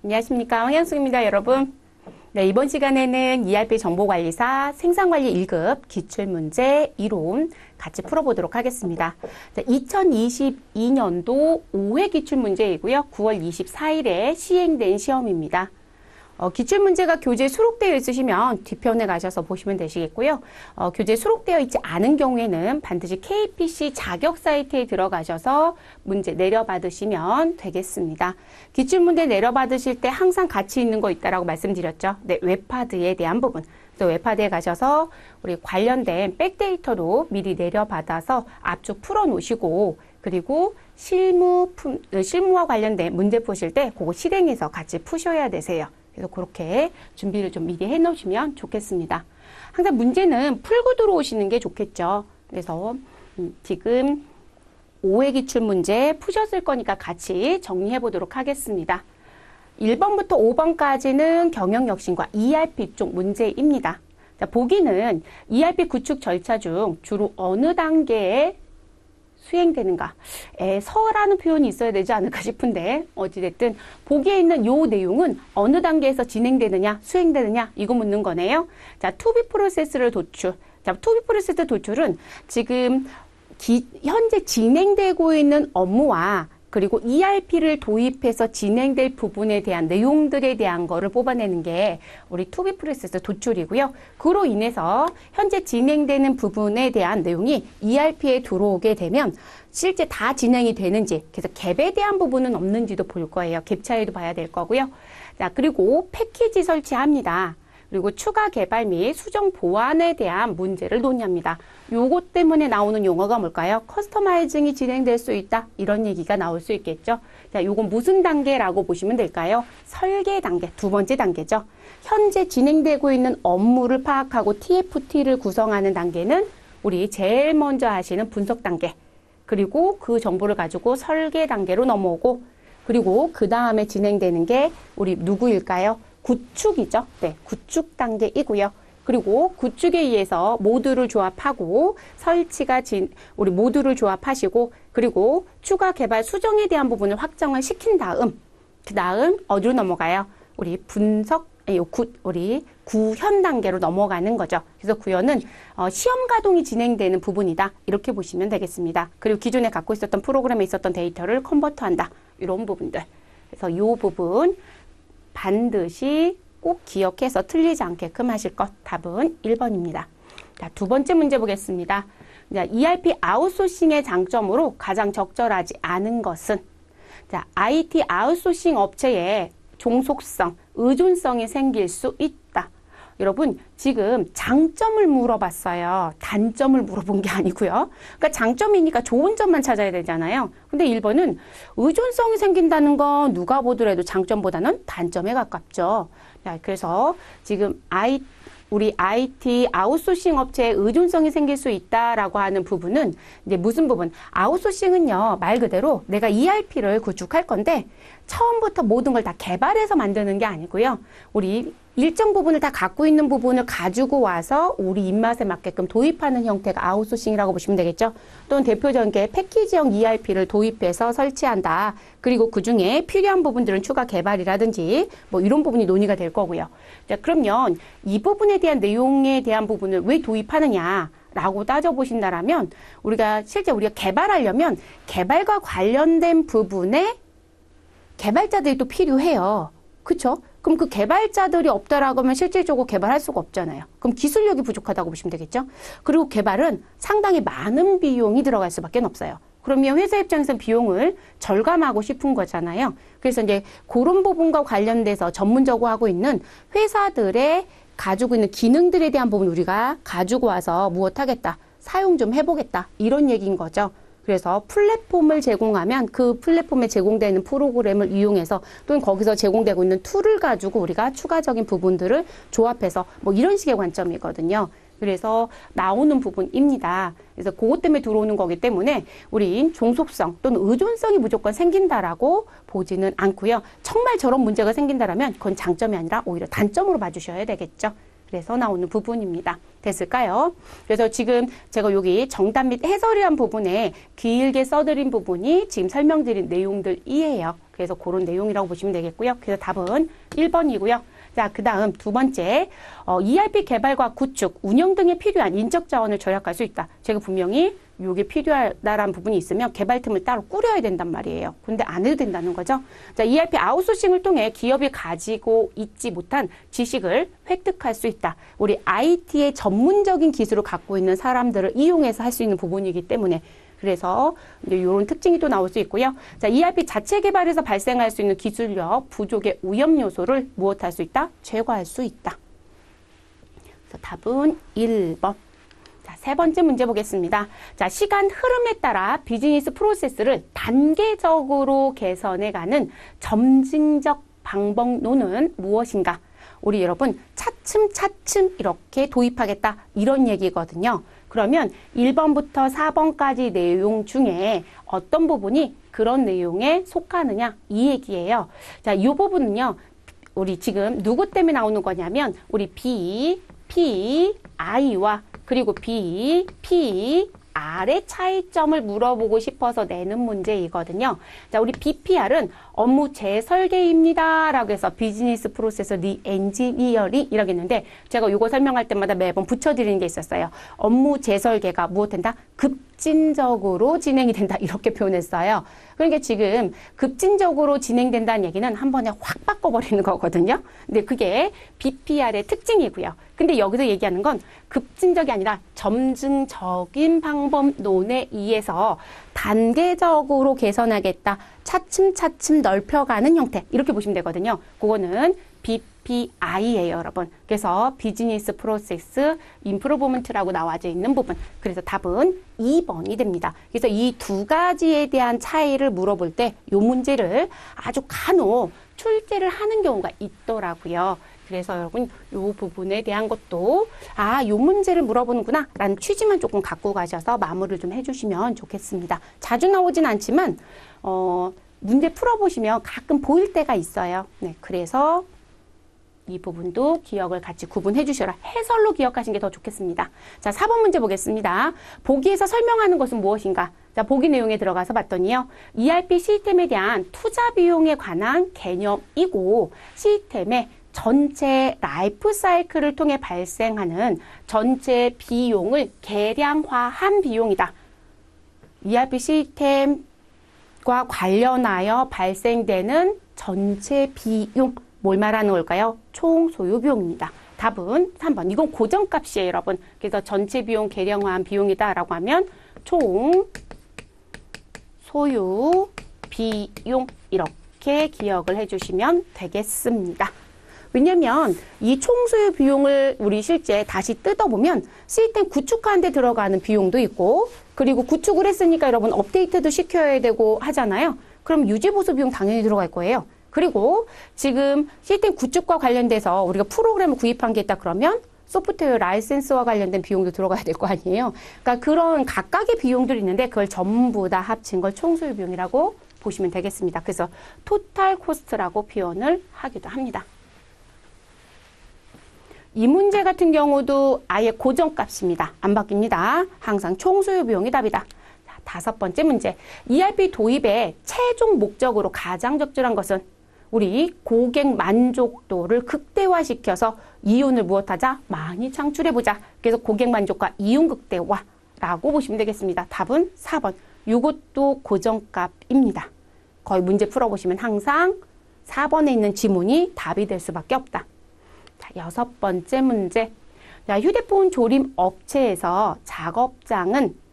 안녕하십니까. 황현숙입니다, 여러분. 네, 이번 시간에는 ERP 정보관리사 생산관리 1급 기출문제 이론 같이 풀어보도록 하겠습니다. 2022년도 5회 기출문제이고요. 9월 24일에 시행된 시험입니다. 기출문제가 교재에 수록되어 있으시면 뒤편에 가셔서 보시면 되시겠고요. 교재에 수록되어 있지 않은 경우에는 반드시 KPC 자격 사이트에 들어가셔서 문제 내려받으시면 되겠습니다. 기출문제 내려받으실 때 항상 같이 있는 거 있다라고 말씀드렸죠. 네, 웹하드에 대한 부분. 또 웹하드에 가셔서 우리 관련된 백데이터도 미리 내려받아서 압축 풀어놓으시고 그리고 실무와 관련된 문제 푸실 때 그거 실행해서 같이 푸셔야 되세요. 그래서 그렇게 준비를 좀 미리 해놓으시면 좋겠습니다. 항상 문제는 풀고 들어오시는 게 좋겠죠. 그래서 지금 5회 기출 문제 푸셨을 거니까 같이 정리해 보도록 하겠습니다. 1번부터 5번까지는 경영혁신과 ERP 쪽 문제입니다. 자, 보기는 ERP 구축 절차 중 주로 어느 단계에 수행되는가? 서라는 표현이 있어야 되지 않을까 싶은데 어찌됐든 보기에 있는 요 내용은 어느 단계에서 진행되느냐, 수행되느냐 이거 묻는 거네요. 자, 투비 프로세스를 도출. 자, 투비 프로세스 도출은 지금 현재 진행되고 있는 업무와 그리고 ERP를 도입해서 진행될 부분에 대한 내용들에 대한 거를 뽑아내는 게 우리 투비 프로세스 도출이고요. 그로 인해서 현재 진행되는 부분에 대한 내용이 ERP에 들어오게 되면 실제 다 진행이 되는지, 그래서 갭에 대한 부분은 없는지도 볼 거예요. 갭 차이도 봐야 될 거고요. 자, 그리고 패키지 설치합니다. 그리고 추가 개발 및 수정 보완에 대한 문제를 논의합니다. 요것 때문에 나오는 용어가 뭘까요? 커스터마이징이 진행될 수 있다. 이런 얘기가 나올 수 있겠죠. 자, 요건 무슨 단계라고 보시면 될까요? 설계 단계, 두 번째 단계죠. 현재 진행되고 있는 업무를 파악하고 TFT를 구성하는 단계는 우리 제일 먼저 하시는 분석 단계. 그리고 그 정보를 가지고 설계 단계로 넘어오고 그리고 그 다음에 진행되는 게 우리 누구일까요? 구축이죠. 네, 구축 단계이고요. 그리고 구축에 의해서 모듈을 조합하고 설치가 우리 모듈을 조합하시고 그리고 추가 개발 수정에 대한 부분을 확정을 시킨 다음 그 다음 어디로 넘어가요? 우리 우리 구현 단계로 넘어가는 거죠. 그래서 구현은 시험 가동이 진행되는 부분이다. 이렇게 보시면 되겠습니다. 그리고 기존에 갖고 있었던 프로그램에 있었던 데이터를 컨버터한다. 이런 부분들. 그래서 이 부분 반드시 꼭 기억해서 틀리지 않게끔 하실 것. 답은 1번입니다. 자, 두 번째 문제 보겠습니다. 자, ERP 아웃소싱의 장점으로 가장 적절하지 않은 것은 자, IT 아웃소싱 업체에 종속성, 의존성이 생길 수 있다. 여러분, 지금 장점을 물어봤어요. 단점을 물어본 게 아니고요. 그러니까 장점이니까 좋은 점만 찾아야 되잖아요. 근데 1번은 의존성이 생긴다는 건 누가 보더라도 장점보다는 단점에 가깝죠. 자, 그래서 지금 우리 IT 아웃소싱 업체에 의존성이 생길 수 있다라고 하는 부분은 이제 무슨 부분? 아웃소싱은요, 말 그대로 내가 ERP를 구축할 건데 처음부터 모든 걸 다 개발해서 만드는 게 아니고요. 우리 일정 부분을 다 갖고 있는 부분을 가지고 와서 우리 입맛에 맞게끔 도입하는 형태가 아웃소싱이라고 보시면 되겠죠. 또는 대표적인 게 패키지형 ERP를 도입해서 설치한다. 그리고 그중에 필요한 부분들은 추가 개발이라든지 뭐 이런 부분이 논의가 될 거고요. 자, 그러면 이 부분에 대한 내용에 대한 부분을 왜 도입하느냐? 라고 따져보신다라면 실제 우리가 개발하려면 개발과 관련된 부분에 개발자들이 또 필요해요. 그쵸? 그럼 그 개발자들이 없다라고 하면 실질적으로 개발할 수가 없잖아요. 그럼 기술력이 부족하다고 보시면 되겠죠? 그리고 개발은 상당히 많은 비용이 들어갈 수밖에 없어요. 그러면 회사 입장에서는 비용을 절감하고 싶은 거잖아요. 그래서 이제 그런 부분과 관련돼서 전문적으로 하고 있는 회사들의 가지고 있는 기능들에 대한 부분 우리가 가지고 와서 무엇하겠다, 사용 좀 해보겠다 이런 얘기인 거죠. 그래서 플랫폼을 제공하면 그 플랫폼에 제공되는 프로그램을 이용해서 또는 거기서 제공되고 있는 툴을 가지고 우리가 추가적인 부분들을 조합해서 뭐 이런 식의 관점이거든요. 그래서 나오는 부분입니다. 그래서 그것 때문에 들어오는 거기 때문에 우린 종속성 또는 의존성이 무조건 생긴다라고 보지는 않고요. 정말 저런 문제가 생긴다라면 그건 장점이 아니라 오히려 단점으로 봐주셔야 되겠죠. 그래서 나오는 부분입니다. 됐을까요? 그래서 지금 제가 여기 정답 및 해설이란 부분에 길게 써드린 부분이 지금 설명드린 내용들이에요. 그래서 그런 내용이라고 보시면 되겠고요. 그래서 답은 1번이고요. 자, 그 다음 두 번째, ERP 개발과 구축, 운영 등에 필요한 인적 자원을 절약할 수 있다. 제가 분명히 이게 필요하다라는 부분이 있으면 개발팀을 따로 꾸려야 된단 말이에요. 근데 안 해도 된다는 거죠. 자, ERP 아웃소싱을 통해 기업이 가지고 있지 못한 지식을 획득할 수 있다. 우리 IT의 전문적인 기술을 갖고 있는 사람들을 이용해서 할 수 있는 부분이기 때문에 그래서 이제 이런 특징이 또 나올 수 있고요. 자, ERP 자체 개발에서 발생할 수 있는 기술력 부족의 오염 요소를 무엇할 수 있다? 제거할 수 있다. 그래서 답은 1번. 자, 세 번째 문제 보겠습니다. 자, 시간 흐름에 따라 비즈니스 프로세스를 단계적으로 개선해가는 점진적 방법론은 무엇인가? 우리 여러분 차츰차츰 이렇게 도입하겠다 이런 얘기거든요. 그러면 1번부터 4번까지 내용 중에 어떤 부분이 그런 내용에 속하느냐 이 얘기예요. 자, 이 부분은요. 우리 지금 누구 때문에 나오는 거냐면 우리 B, P, I와 그리고 B, P, R의 차이점을 물어보고 싶어서 내는 문제이거든요. 자, 우리 BPR은 업무 재설계입니다. 라고 해서 비즈니스 프로세스 리엔지니어링 이라고 했는데 제가 이거 설명할 때마다 매번 붙여드리는 게 있었어요. 업무 재설계가 무엇 된다? 급진적으로 진행이 된다. 이렇게 표현했어요. 그러니까 지금 급진적으로 진행된다는 얘기는 한 번에 확 바꿔버리는 거거든요. 근데 그게 BPR의 특징이고요. 근데 여기서 얘기하는 건 급진적이 아니라 점증적인 방법론에 의해서 단계적으로 개선하겠다. 차츰차츰 넓혀가는 형태. 이렇게 보시면 되거든요. 그거는 BPI예요, 여러분. 그래서 비즈니스 프로세스 임프루브먼트라고 나와져 있는 부분. 그래서 답은 2번이 됩니다. 그래서 이 두 가지에 대한 차이를 물어볼 때 이 문제를 아주 간혹 출제를 하는 경우가 있더라고요. 그래서 여러분 이 부분에 대한 것도 이 문제를 물어보는구나 라는 취지만 조금 갖고 가셔서 마무리를 좀 해주시면 좋겠습니다. 자주 나오진 않지만 문제 풀어보시면 가끔 보일 때가 있어요. 네, 그래서 이 부분도 기억을 같이 구분해 주셔라. 해설로 기억하시는 게 더 좋겠습니다. 자, 4번 문제 보겠습니다. 보기에서 설명하는 것은 무엇인가? 자, 보기 내용에 들어가서 봤더니요. ERP 시스템에 대한 투자 비용에 관한 개념이고 시스템의 전체 라이프 사이클을 통해 발생하는 전체 비용을 계량화한 비용이다. ERP 시스템과 관련하여 발생되는 전체 비용, 뭘 말하는 걸까요? 총 소요 비용입니다. 답은 3번. 이건 고정값이에요, 여러분. 그래서 전체 비용 계량화한 비용이다라고 하면 총 소요 비용 이렇게 기억을 해주시면 되겠습니다. 왜냐면 이 총소요 비용을 우리 실제 다시 뜯어보면 시스템 구축하는 데 들어가는 비용도 있고 그리고 구축을 했으니까 여러분 업데이트도 시켜야 되고 하잖아요. 그럼 유지보수 비용 당연히 들어갈 거예요. 그리고 지금 시스템 구축과 관련돼서 우리가 프로그램을 구입한 게 있다 그러면 소프트웨어 라이센스와 관련된 비용도 들어가야 될 거 아니에요. 그러니까 그런 각각의 비용들이 있는데 그걸 전부 다 합친 걸 총소요 비용이라고 보시면 되겠습니다. 그래서 토탈 코스트라고 표현을 하기도 합니다. 이 문제 같은 경우도 아예 고정값입니다. 안 바뀝니다. 항상 총소요 비용이 답이다. 자, 5번째 문제. ERP 도입의 최종 목적으로 가장 적절한 것은 우리 고객 만족도를 극대화시켜서 이윤을 무엇하자? 많이 창출해보자. 그래서 고객 만족과 이윤 극대화라고 보시면 되겠습니다. 답은 4번. 이것도 고정값입니다. 거의 문제 풀어보시면 항상 4번에 있는 지문이 답이 될 수밖에 없다. 자, 6번째 문제. 자, 휴대폰 조립 업체에서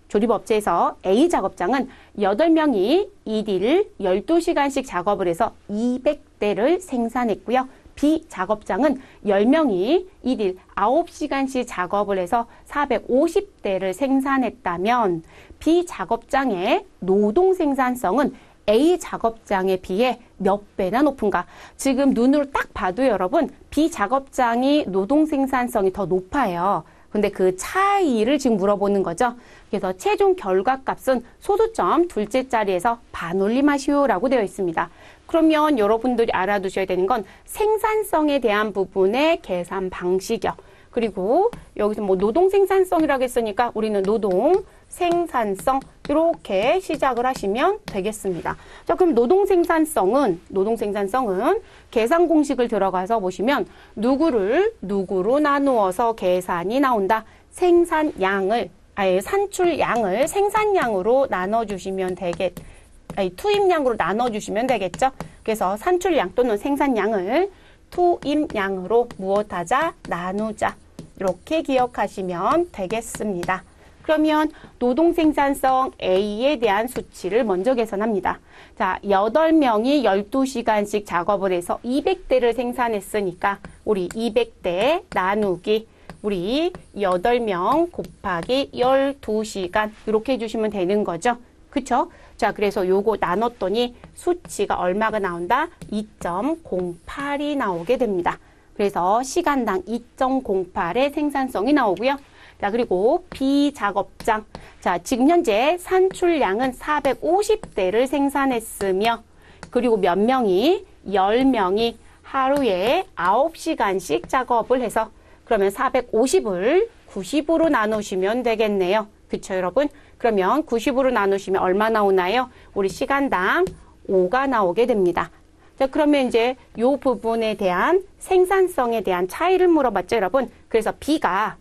조립업체에서 A 작업장은 8명이 일일 12시간씩 작업을 해서 200대를 생산했고요. B 작업장은 10명이 일일 9시간씩 작업을 해서 450대를 생산했다면 B 작업장의 노동 생산성은 A 작업장에 비해 몇 배나 높은가? 지금 눈으로 딱 봐도 여러분 B 작업장이 노동 생산성이 더 높아요. 근데 그 차이를 지금 물어보는 거죠. 그래서 최종 결과값은 소수점 둘째 자리에서 반올림하시오라고 되어 있습니다. 그러면 여러분들이 알아두셔야 되는 건 생산성에 대한 부분의 계산 방식이요. 그리고 여기서 뭐 노동 생산성이라고 했으니까 우리는 노동 생산성 이렇게 시작을 하시면 되겠습니다. 자, 그럼 노동 생산성은 계산 공식을 들어가서 보시면 누구로 나누어서 계산이 나온다. 산출량을 생산량으로 나눠주시면 투입량으로 나눠주시면 되겠죠. 그래서 산출량 또는 생산량을 투입량으로 무엇하자? 나누자. 이렇게 기억하시면 되겠습니다. 그러면 노동 생산성 A에 대한 수치를 먼저 계산합니다. 자, 8명이 12시간씩 작업을 해서 200대를 생산했으니까 우리 200대 나누기 우리 8명 곱하기 12시간 이렇게 해주시면 되는 거죠. 그쵸? 자, 그래서 요거 나눴더니 수치가 얼마가 나온다? 2.08이 나오게 됩니다. 그래서 시간당 2.08의 생산성이 나오고요. 자, 그리고 비작업장. 자, 지금 현재 산출량은 450대를 생산했으며, 그리고 몇 명이? 10명이 하루에 9시간씩 작업을 해서, 그러면 450을 90으로 나누시면 되겠네요. 그쵸, 여러분? 그러면 90으로 나누시면 얼마 나오나요? 우리 시간당 5가 나오게 됩니다. 자, 그러면 이제 요 부분에 대한 생산성에 대한 차이를 물어봤죠, 여러분? 그래서 B가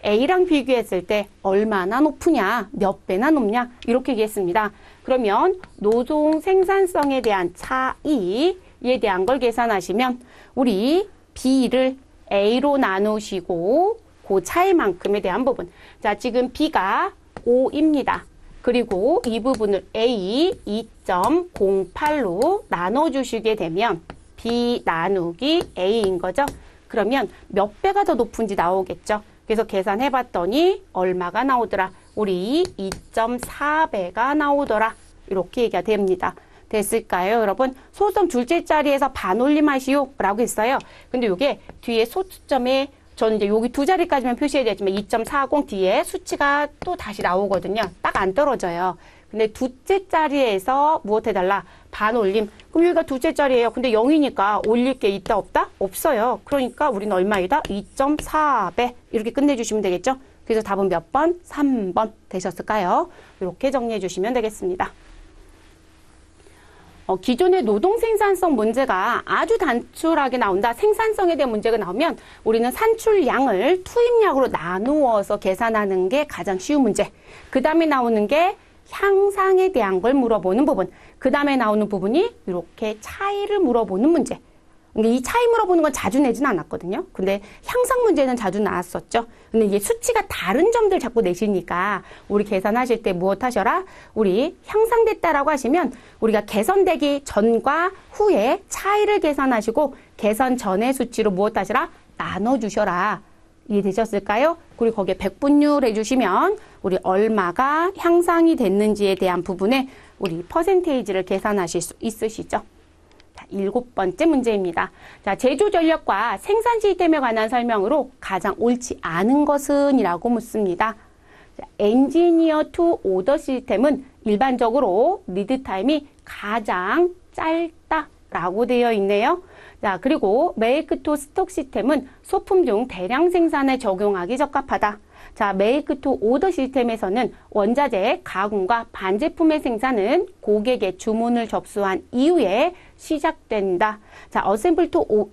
A랑 비교했을 때 얼마나 높으냐, 몇 배나 높냐, 이렇게 얘기했습니다. 그러면 노동 생산성에 대한 차이에 대한 걸 계산하시면 우리 B를 A로 나누시고 그 차이만큼에 대한 부분. 자, 지금 B가 5입니다. 그리고 이 부분을 A 2.08로 나눠주시게 되면 B 나누기 A인 거죠. 그러면 몇 배가 더 높은지 나오겠죠. 그래서 계산해봤더니 얼마가 나오더라? 우리 2.4배가 나오더라. 이렇게 얘기가 됩니다. 됐을까요, 여러분? 소수점 둘째 자리에서 반올림하시오 라고 했어요. 근데 이게 뒤에 소수점에 저는 이제 여기 두 자리까지만 표시해야 되지만 2.40 뒤에 수치가 또 다시 나오거든요. 딱 안 떨어져요. 근데 둘째 자리에서 무엇 해달라? 반올림. 그럼 여기가 둘째 자리예요. 근데 0이니까 올릴 게 있다 없다? 없어요. 그러니까 우리는 얼마이다? 2.4배. 이렇게 끝내주시면 되겠죠? 그래서 답은 몇 번? 3번 되셨을까요? 이렇게 정리해 주시면 되겠습니다. 기존의 노동 생산성 문제가 아주 단순하게 나온다. 생산성에 대한 문제가 나오면 우리는 산출량을 투입량으로 나누어서 계산하는 게 가장 쉬운 문제. 그 다음에 나오는 게 향상에 대한 걸 물어보는 부분. 그 다음에 나오는 부분이 이렇게 차이를 물어보는 문제. 이 차이 물어보는 건 자주 내진 않았거든요. 근데 향상 문제는 자주 나왔었죠. 근데 이게 수치가 다른 점들 자꾸 내시니까 우리 계산하실 때 무엇 하셔라? 우리 향상됐다라고 하시면 우리가 개선되기 전과 후에 차이를 계산하시고 개선 전의 수치로 무엇 하시라? 나눠주셔라. 이해되셨을까요? 그리고 거기에 백분율 해주시면 우리 얼마가 향상이 됐는지에 대한 부분에 우리 퍼센테이지를 계산하실 수 있으시죠. 7번째 문제입니다. 자, 제조 전력과 생산 시스템에 관한 설명으로 가장 옳지 않은 것은? 이라고 묻습니다. 자, 엔지니어 투 오더 시스템은 일반적으로 리드 타임이 가장 짧다라고 되어 있네요. 자, 그리고 메이크 투 스톡 시스템은 소품 중 대량 생산에 적용하기 적합하다. 자, 메이크 투 오더 시스템에서는 원자재 가공과 반제품의 생산은 고객의 주문을 접수한 이후에 시작된다. 자, 어셈블 투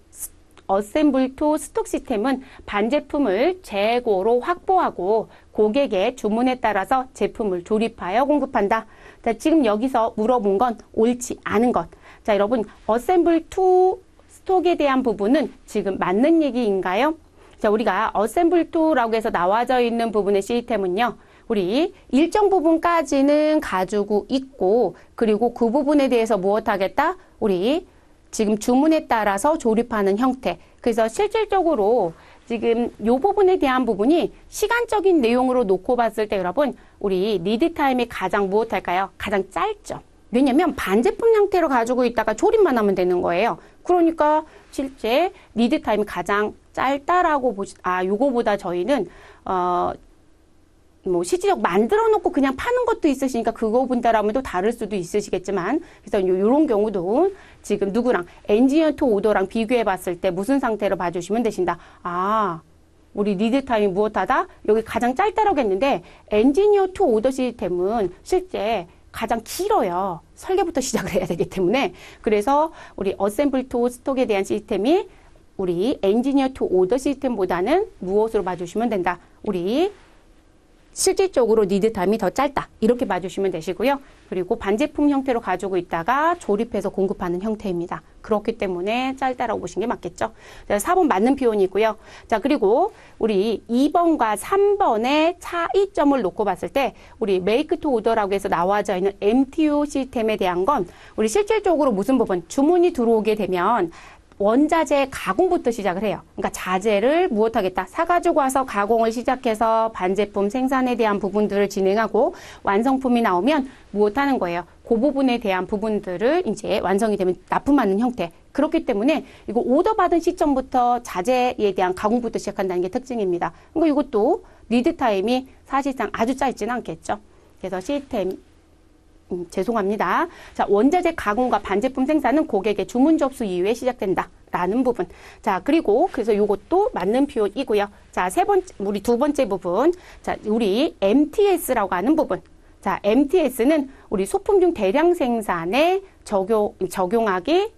스톡 시스템은 반제품을 재고로 확보하고 고객의 주문에 따라서 제품을 조립하여 공급한다. 자, 지금 여기서 물어본 건 옳지 않은 것. 자, 여러분, 어셈블 투 스톡에 대한 부분은 지금 맞는 얘기인가요? 자, 우리가 어셈블 투라고 해서 나와져 있는 부분의 시스템은요, 우리 일정 부분까지는 가지고 있고, 그리고 그 부분에 대해서 무엇 하겠다? 우리 지금 주문에 따라서 조립하는 형태. 그래서 실질적으로 지금 이 부분에 대한 부분이 시간적인 내용으로 놓고 봤을 때 여러분, 우리 리드 타임이 가장 무엇 할까요? 가장 짧죠. 왜냐면 반제품 형태로 가지고 있다가 조립만 하면 되는 거예요. 그러니까 실제 리드 타임이 가장 짧다라고 요거보다 저희는 뭐 실질적 만들어 놓고 그냥 파는 것도 있으시니까 그거 본다라면 또 다를 수도 있으시겠지만, 그래서 요런 경우도 지금 누구랑 엔지니어 투 오더랑 비교해 봤을 때 무슨 상태로 봐주시면 되신다. 우리 리드 타임이 무엇하다? 여기 가장 짧다라고 했는데 엔지니어 투 오더 시스템은 실제 가장 길어요. 설계부터 시작을 해야 되기 때문에. 그래서 우리 어셈블 투 스톡에 대한 시스템이 우리 엔지니어 투 오더 시스템보다는 무엇으로 봐주시면 된다? 우리 실질적으로 리드 타임이 더 짧다. 이렇게 봐주시면 되시고요. 그리고 반제품 형태로 가지고 있다가 조립해서 공급하는 형태입니다. 그렇기 때문에 짧다라고 보시는 게 맞겠죠. 자, 4번 맞는 표현이고요. 자, 그리고 우리 2번과 3번의 차이점을 놓고 봤을 때 우리 make to order라고 해서 나와져 있는 MTO 시스템에 대한 건 우리 실질적으로 무슨 부분? 주문이 들어오게 되면 원자재 가공부터 시작을 해요. 그러니까 자재를 무엇하겠다? 사가지고 와서 가공을 시작해서 반제품 생산에 대한 부분들을 진행하고 완성품이 나오면 무엇하는 거예요? 그 부분에 대한 부분들을 이제 완성이 되면 납품하는 형태. 그렇기 때문에 이거 오더 받은 시점부터 자재에 대한 가공부터 시작한다는 게 특징입니다. 그리고 이것도 리드 타임이 사실상 아주 짧지는 않겠죠. 그래서 시스템 죄송합니다. 자, 원자재 가공과 반제품 생산은 고객의 주문 접수 이후에 시작된다. 라는 부분. 자, 그리고 그래서 요것도 맞는 표현이고요. 자, 우리 두 번째 부분. 자, 우리 MTS라고 하는 부분. 자, MTS는 우리 소품 중 대량 생산에 적용하기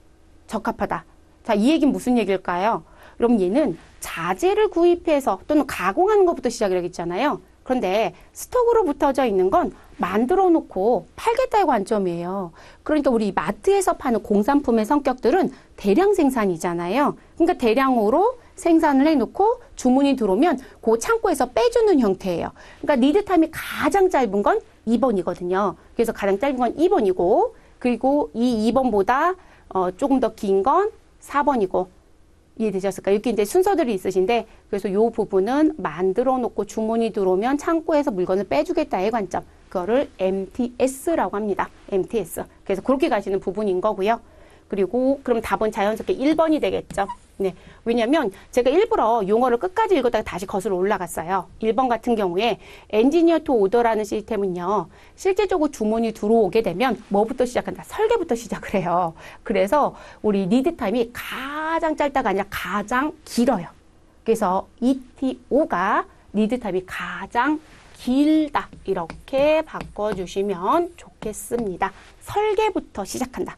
적합하다. 자, 이 얘기는 무슨 얘기일까요? 그럼 얘는 자재를 구입해서 또는 가공하는 것부터 시작을 하겠잖아요. 그런데 스톡으로 붙어져 있는 건 만들어 놓고 팔겠다의 관점이에요. 그러니까 우리 마트에서 파는 공산품의 성격들은 대량 생산이잖아요. 그러니까 대량으로 생산을 해놓고 주문이 들어오면 그 창고에서 빼주는 형태예요. 그러니까 리드 타임이 가장 짧은 건 2번이거든요. 그래서 가장 짧은 건 2번이고 그리고 이 2번보다 조금 더 긴 건 4번이고 이해되셨을까요? 이렇게 이제 순서들이 있으신데 그래서 이 부분은 만들어 놓고 주문이 들어오면 창고에서 물건을 빼주겠다의 관점. 그거를 MTS라고 합니다. MTS. 그래서 그렇게 가시는 부분인 거고요. 그리고 그럼 답은 자연스럽게 1번이 되겠죠. 네. 왜냐면 제가 일부러 용어를 끝까지 읽었다가 다시 거슬러 올라갔어요. 1번 같은 경우에 엔지니어 투 오더라는 시스템은요. 실제적으로 주문이 들어오게 되면 뭐부터 시작한다? 설계부터 시작을 해요. 그래서 우리 리드 타임이 가장 짧다가 아니라 가장 길어요. 그래서 ETO가 리드 타임이 가장 길다. 이렇게 바꿔주시면 좋겠습니다. 설계부터 시작한다.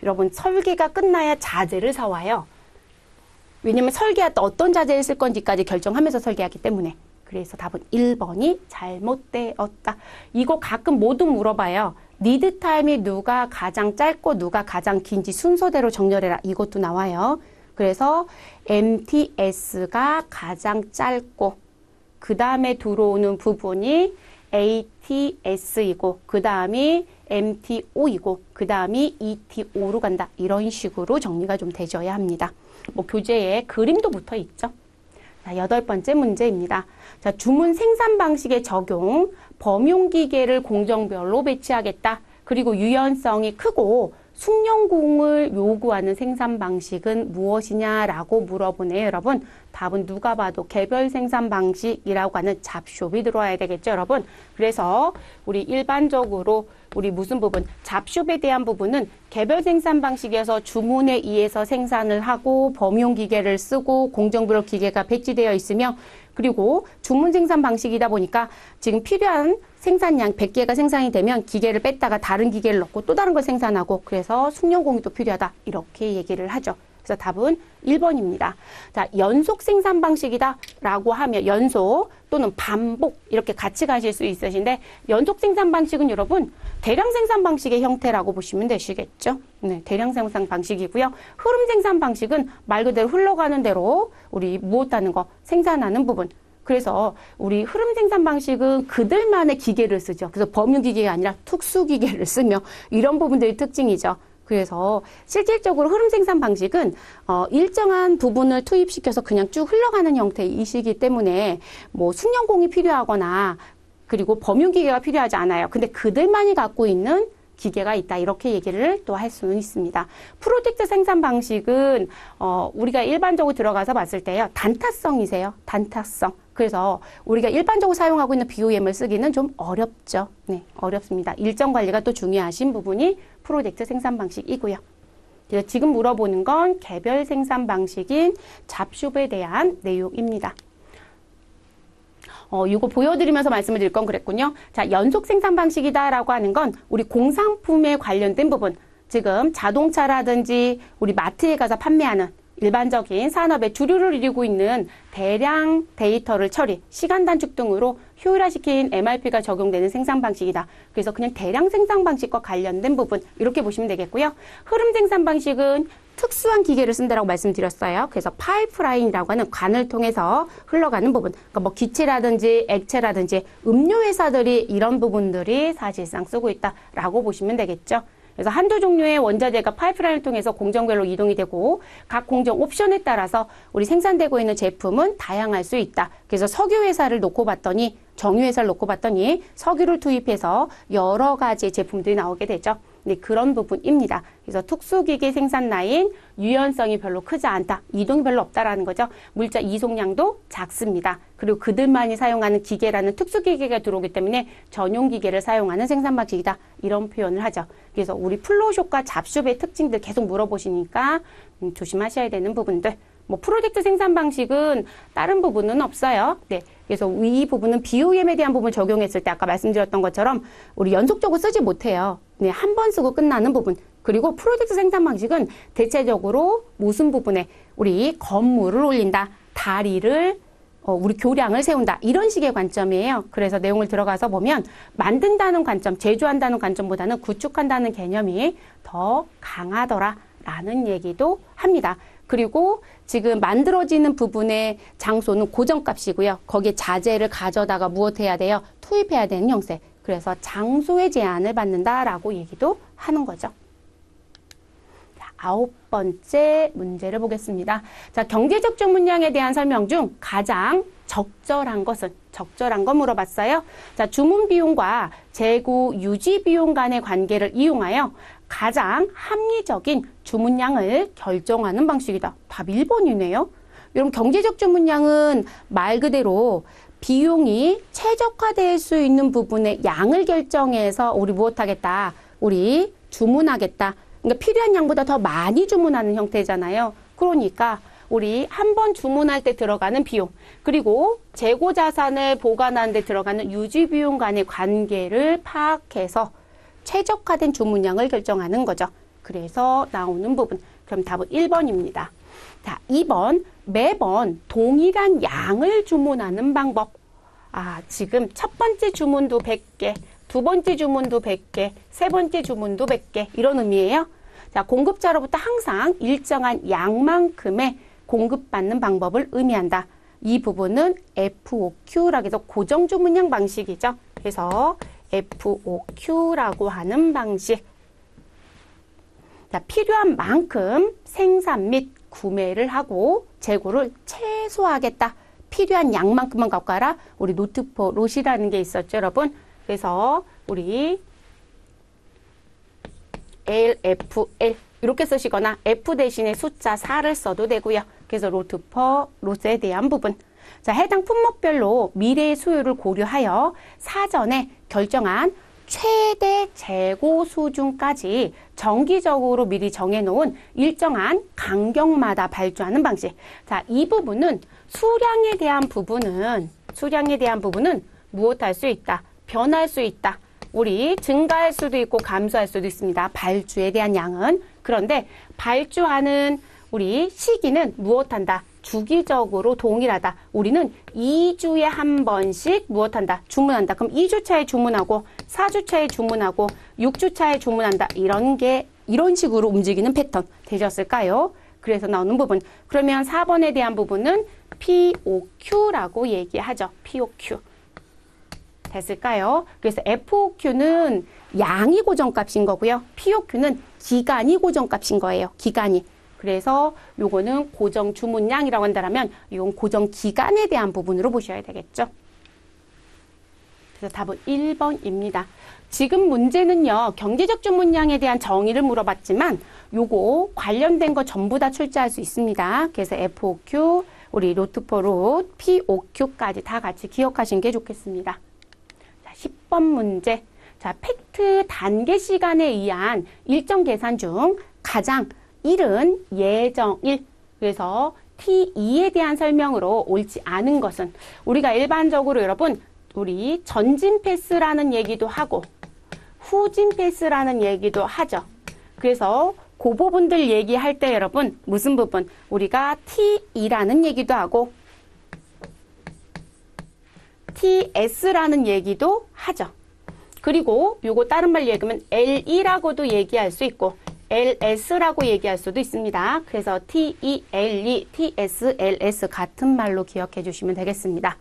여러분 설계가 끝나야 자재를 사와요. 왜냐면 설계할 때 어떤 자재를 쓸 건지까지 결정하면서 설계하기 때문에. 그래서 답은 1번이 잘못되었다. 이거 가끔 모두 물어봐요. 리드 타임이 누가 가장 짧고 누가 가장 긴지 순서대로 정렬해라. 이것도 나와요. 그래서 MTS가 가장 짧고 그 다음에 들어오는 부분이 ATS이고 그 다음이 MTO이고 그 다음이 ETO로 간다. 이런 식으로 정리가 좀 되셔야 합니다. 뭐 교재에 그림도 붙어 있죠. 자, 8번째 문제입니다. 자, 주문 생산 방식의 적용, 범용기계를 공정별로 배치하겠다. 그리고 유연성이 크고 숙련공을 요구하는 생산 방식은 무엇이냐라고 물어보네요, 여러분. 답은 누가 봐도 개별 생산 방식이라고 하는 잡숍이 들어와야 되겠죠, 여러분. 그래서 우리 일반적으로 우리 무슨 부분? 잡숍에 대한 부분은 개별 생산 방식에서 주문에 의해서 생산을 하고 범용 기계를 쓰고 공정별로 기계가 배치되어 있으며 그리고 주문 생산 방식이다 보니까 지금 필요한 생산량 100개가 생산이 되면 기계를 뺐다가 다른 기계를 넣고 또 다른 걸 생산하고 그래서 숙련공이 또 필요하다. 이렇게 얘기를 하죠. 그래서 답은 1번입니다. 자, 연속 생산 방식이다 라고 하면 연속 또는 반복 이렇게 같이 가실 수 있으신데 연속 생산 방식은 여러분 대량 생산 방식의 형태라고 보시면 되시겠죠. 네, 대량 생산 방식이고요. 흐름 생산 방식은 말 그대로 흘러가는 대로 우리 무엇하는 거 생산하는 부분. 그래서 우리 흐름 생산 방식은 그들만의 기계를 쓰죠. 그래서 범용 기계가 아니라 특수 기계를 쓰며 이런 부분들이 특징이죠. 그래서 실질적으로 흐름 생산 방식은 일정한 부분을 투입시켜서 그냥 쭉 흘러가는 형태이시기 때문에 뭐 숙련공이 필요하거나 그리고 범용 기계가 필요하지 않아요. 근데 그들만이 갖고 있는 기계가 있다. 이렇게 얘기를 또 할 수는 있습니다. 프로젝트 생산 방식은 우리가 일반적으로 들어가서 봤을 때요. 단타성이세요. 단타성. 그래서 우리가 일반적으로 사용하고 있는 BOM을 쓰기는 좀 어렵죠. 네, 어렵습니다. 일정 관리가 또 중요하신 부분이 프로젝트 생산 방식이고요. 그래서 지금 물어보는 건 개별 생산 방식인 잡숍에 대한 내용입니다. 이거 보여드리면서 말씀을 드릴 건 그랬군요. 자, 연속 생산 방식이다라고 하는 건 우리 공산품에 관련된 부분, 지금 자동차라든지 우리 마트에 가서 판매하는 일반적인 산업의 주류를 이루고 있는 대량 데이터를 처리, 시간 단축 등으로 효율화시킨 MRP가 적용되는 생산 방식이다. 그래서 그냥 대량 생산 방식과 관련된 부분 이렇게 보시면 되겠고요. 흐름 생산 방식은 특수한 기계를 쓴다라고 말씀드렸어요. 그래서 파이프라인이라고 하는 관을 통해서 흘러가는 부분, 그러니까 뭐 기체라든지 액체라든지 음료 회사들이 이런 부분들이 사실상 쓰고 있다라고 보시면 되겠죠. 그래서 한두 종류의 원자재가 파이프라인을 통해서 공정별로 이동이 되고 각 공정 옵션에 따라서 우리 생산되고 있는 제품은 다양할 수 있다. 그래서 석유 회사를 놓고 봤더니 정유 회사를 놓고 봤더니 석유를 투입해서 여러 가지 제품들이 나오게 되죠. 네, 그런 부분입니다. 그래서 특수기계 생산 라인 유연성이 별로 크지 않다. 이동이 별로 없다라는 거죠. 물자 이송량도 작습니다. 그리고 그들만이 사용하는 기계라는 특수기계가 들어오기 때문에 전용 기계를 사용하는 생산 방식이다. 이런 표현을 하죠. 그래서 우리 플로우숍과 잡숍의 특징들 계속 물어보시니까 조심하셔야 되는 부분들. 뭐 프로젝트 생산 방식은 다른 부분은 없어요. 네. 그래서 이 부분은 BOM에 대한 부분 적용했을 때 아까 말씀드렸던 것처럼 우리 연속적으로 쓰지 못해요. 네, 한 번 쓰고 끝나는 부분. 그리고 프로젝트 생산 방식은 대체적으로 무슨 부분에 우리 건물을 올린다, 다리를 우리 교량을 세운다 이런 식의 관점이에요. 그래서 내용을 들어가서 보면 만든다는 관점, 제조한다는 관점보다는 구축한다는 개념이 더 강하더라라는 얘기도 합니다. 그리고 지금 만들어지는 부분의 장소는 고정값이고요. 거기에 자재를 가져다가 무엇해야 돼요? 투입해야 되는 형태. 그래서 장소의 제한을 받는다라고 얘기도 하는 거죠. 자, 9번째 문제를 보겠습니다. 자, 경제적 문량에 대한 설명 중 가장 적절한 것은? 적절한 거 물어봤어요. 자, 주문 비용과 재고 유지 비용 간의 관계를 이용하여 가장 합리적인 주문량을 결정하는 방식이다. 답 1번이네요. 여러분 경제적 주문량은 말 그대로 비용이 최적화될 수 있는 부분의 양을 결정해서 우리 무엇하겠다? 우리 주문하겠다. 그러니까 필요한 양보다 더 많이 주문하는 형태잖아요. 그러니까 우리 한 번 주문할 때 들어가는 비용, 그리고 재고 자산을 보관하는 데 들어가는 유지 비용 간의 관계를 파악해서 최적화된 주문량을 결정하는 거죠. 그래서 나오는 부분. 그럼 답은 1번입니다. 자, 2번. 매번 동일한 양을 주문하는 방법. 지금 첫 번째 주문도 100개, 두 번째 주문도 100개, 세 번째 주문도 100개. 이런 의미예요. 자, 공급자로부터 항상 일정한 양만큼의 공급받는 방법을 의미한다. 이 부분은 FOQ라고 해서 고정주문량 방식이죠. 그래서 FOQ라고 하는 방식. 자, 필요한 만큼 생산 및 구매를 하고 재고를 최소화하겠다. 필요한 양만큼만 갖고 가라. 우리 노트포 롯이라는 게 있었죠, 여러분. 그래서 우리 LFL 이렇게 쓰시거나 F 대신에 숫자 4를 써도 되고요. 그래서 로트퍼 롯에 대한 부분. 자, 해당 품목별로 미래의 수요를 고려하여 사전에 결정한 최대 재고 수준까지 정기적으로 미리 정해놓은 일정한 간격마다 발주하는 방식. 자, 이 부분은 수량에 대한 부분은 무엇할 수 있다? 변할 수 있다. 우리 증가할 수도 있고 감소할 수도 있습니다. 발주에 대한 양은. 그런데 발주하는 우리 시기는 무엇한다? 주기적으로 동일하다. 우리는 2주에 한 번씩 무엇한다? 주문한다. 그럼 2주 차에 주문하고 4주 차에 주문하고 6주 차에 주문한다. 이런 식으로 움직이는 패턴 되셨을까요? 그래서 나오는 부분. 그러면 4번에 대한 부분은 POQ라고 얘기하죠. POQ. 됐을까요? 그래서 FOQ는 양이 고정값인 거고요. POQ는 기간이 고정값인 거예요. 기간이. 그래서 요거는 고정 주문량이라고 한다면 이건 고정 기간에 대한 부분으로 보셔야 되겠죠. 그래서 답은 1번입니다. 지금 문제는요. 경제적 주문량에 대한 정의를 물어봤지만 요거 관련된 거 전부 다 출제할 수 있습니다. 그래서 FOQ, 우리 로트포 롯, POQ까지 다 같이 기억하시는 게 좋겠습니다. 자, 10번 문제. 자, 팩트 단계 시간에 의한 일정 계산 중 가장 1은 예정일. 그래서 T2에 대한 설명으로 옳지 않은 것은 우리가 일반적으로 여러분 우리 전진 패스라는 얘기도 하고 후진 패스라는 얘기도 하죠. 그래서 그 부분들 얘기할 때 여러분 무슨 부분? 우리가 T2라는 얘기도 하고 TS라는 얘기도 하죠. 그리고 요거 다른 말로 얘기하면 LE라고도 얘기할 수 있고 LS라고 얘기할 수도 있습니다. 그래서 TE, LE, TS, LS 같은 말로 기억해 주시면 되겠습니다.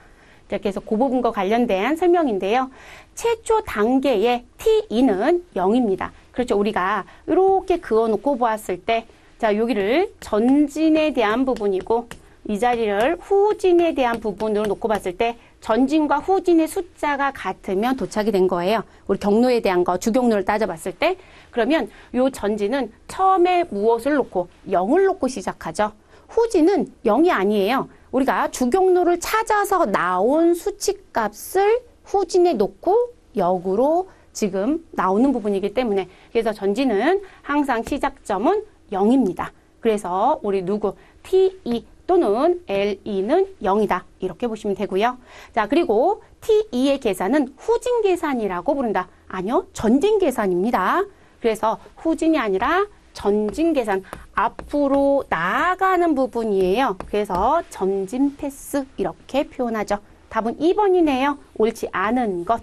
자, 그래서 그 부분과 관련된 설명인데요. 최초 단계의 T2는 0입니다. 그렇죠. 우리가 이렇게 그어놓고 보았을 때, 자, 여기를 전진에 대한 부분이고, 이 자리를 후진에 대한 부분으로 놓고 봤을 때, 전진과 후진의 숫자가 같으면 도착이 된 거예요. 우리 경로에 대한 거, 주경로를 따져봤을 때. 그러면 이 전진은 처음에 무엇을 놓고, 0을 놓고 시작하죠. 후진은 0이 아니에요. 우리가 주경로를 찾아서 나온 수치값을 후진에 놓고 역으로 지금 나오는 부분이기 때문에 그래서 전진은 항상 시작점은 0입니다. 그래서 우리 누구 T2 또는 LE는 0이다. 이렇게 보시면 되고요. 자, 그리고 T2의 계산은 후진 계산이라고 부른다. 아니요, 전진 계산입니다. 그래서 후진이 아니라 전진 계산, 앞으로 나아가는 부분이에요. 그래서 전진 패스 이렇게 표현하죠. 답은 2번이네요. 옳지 않은 것.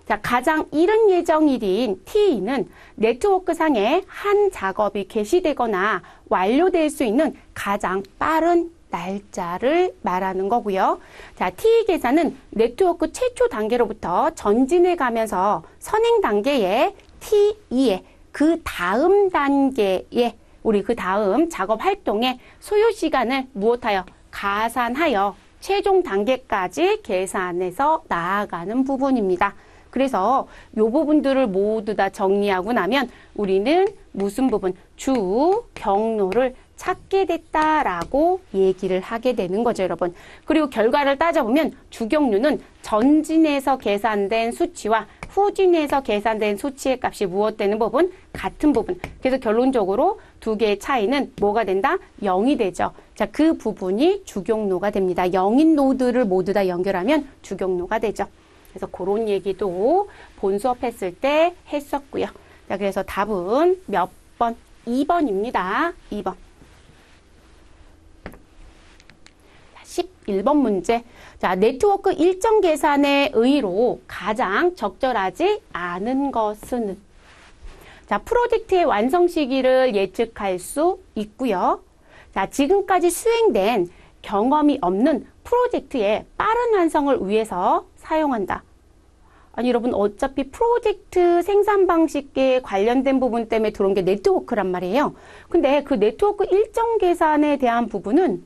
자, 가장 이른 예정일인 T2는 네트워크상에 한 작업이 개시되거나 완료될 수 있는 가장 빠른 날짜를 말하는 거고요. 자, T2 계산은 네트워크 최초 단계로부터 전진해 가면서 선행 단계에 T2에 그 다음 단계에 우리 그 다음 작업 활동의 소요 시간을 무엇하여 가산하여 최종 단계까지 계산해서 나아가는 부분입니다. 그래서 이 부분들을 모두 다 정리하고 나면 우리는 무슨 부분? 주 경로를 찾게 됐다라고 얘기를 하게 되는 거죠, 여러분. 그리고 결과를 따져보면 주경로는 전진에서 계산된 수치와 후진에서 계산된 수치의 값이 무엇되는 부분? 같은 부분. 그래서 결론적으로 두 개의 차이는 뭐가 된다? 0이 되죠. 자, 그 부분이 주경로가 됩니다. 0인 노드를 모두 다 연결하면 주경로가 되죠. 그래서 그런 얘기도 본 수업 했을 때 했었고요. 자, 그래서 답은 몇 번? 2번입니다. 2번. 11번 문제. 자, 네트워크 일정 계산의 의의로 가장 적절하지 않은 것은? 자, 프로젝트의 완성 시기를 예측할 수 있고요. 자, 지금까지 수행된 경험이 없는 프로젝트의 빠른 완성을 위해서 사용한다. 아니, 여러분, 어차피 프로젝트 생산 방식에 관련된 부분 때문에 들어온 게 네트워크란 말이에요. 근데 그 네트워크 일정 계산에 대한 부분은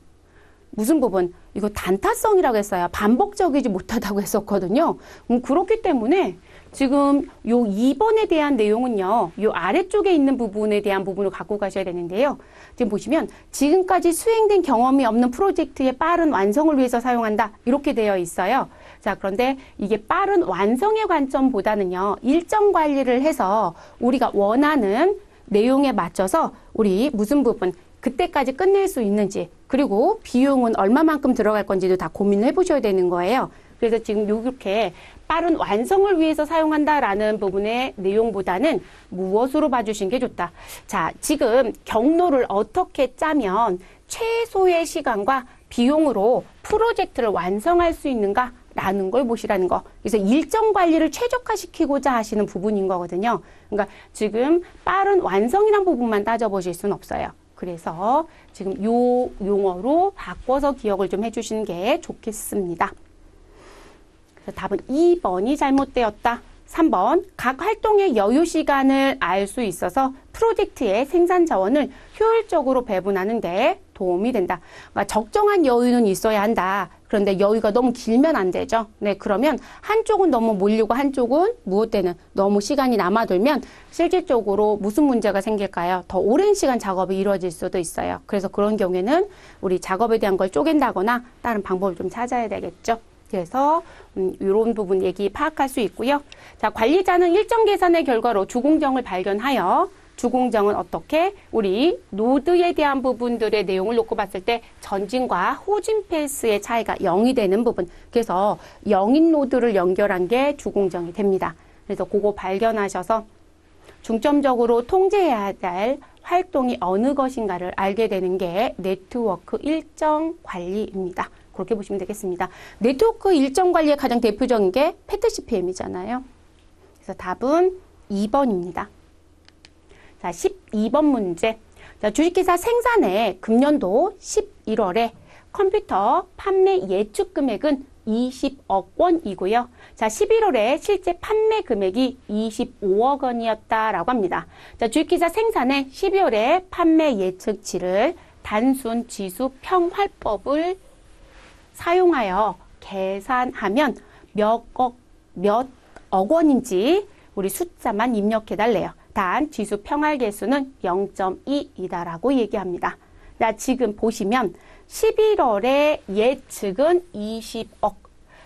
무슨 부분? 이거 단타성이라고 했어요. 반복적이지 못하다고 했었거든요. 그렇기 때문에 지금 요 2번에 대한 내용은요. 요 아래쪽에 있는 부분에 대한 부분을 갖고 가셔야 되는데요. 지금 보시면 지금까지 수행된 경험이 없는 프로젝트의 빠른 완성을 위해서 사용한다. 이렇게 되어 있어요. 자, 그런데 이게 빠른 완성의 관점보다는요. 일정 관리를 해서 우리가 원하는 내용에 맞춰서 우리 무슨 부분 그때까지 끝낼 수 있는지 그리고 비용은 얼마만큼 들어갈 건지도 다 고민을 해보셔야 되는 거예요. 그래서 지금 이렇게 빠른 완성을 위해서 사용한다라는 부분의 내용보다는 무엇으로 봐주신 게 좋다. 자, 지금 경로를 어떻게 짜면 최소의 시간과 비용으로 프로젝트를 완성할 수 있는가라는 걸 보시라는 거. 그래서 일정 관리를 최적화시키고자 하시는 부분인 거거든요. 그러니까 지금 빠른 완성이란 부분만 따져보실 수는 없어요. 그래서 지금 요 용어로 바꿔서 기억을 좀 해주시는 게 좋겠습니다. 그래서 답은 2번이 잘못되었다. 3번, 각 활동의 여유 시간을 알 수 있어서 프로젝트의 생산 자원을 효율적으로 배분하는 데 도움이 된다. 그러니까 적정한 여유는 있어야 한다. 그런데 여유가 너무 길면 안 되죠. 네, 그러면 한쪽은 너무 몰리고 한쪽은 무엇 때는 너무 시간이 남아돌면 실질적으로 무슨 문제가 생길까요? 더 오랜 시간 작업이 이루어질 수도 있어요. 그래서 그런 경우에는 우리 작업에 대한 걸 쪼갠다거나 다른 방법을 좀 찾아야 되겠죠. 그래서 이런 부분 얘기 파악할 수 있고요. 자, 관리자는 일정 계산의 결과로 주공정을 발견하여 주공정은 어떻게? 우리 노드에 대한 부분들의 내용을 놓고 봤을 때 전진과 호진 페이스의 차이가 0이 되는 부분. 그래서 0인 노드를 연결한 게 주공정이 됩니다. 그래서 그거 발견하셔서 중점적으로 통제해야 할 활동이 어느 것인가를 알게 되는 게 네트워크 일정 관리입니다. 그렇게 보시면 되겠습니다. 네트워크 일정 관리의 가장 대표적인 게 패트 CPM이잖아요. 그래서 답은 2번입니다. 자, 12번 문제. 자, 주식회사 생산의 금년도 11월에 컴퓨터 판매 예측 금액은 20억 원이고요. 자, 11월에 실제 판매 금액이 25억 원이었다라고 합니다. 자, 주식회사 생산의 12월에 판매 예측치를 단순 지수 평활법을 사용하여 계산하면 몇 억 원인지 우리 숫자만 입력해 달래요. 단 지수 평활 개수는 0.2이다라고 얘기합니다. 자, 지금 보시면 11월에 예측은 20억.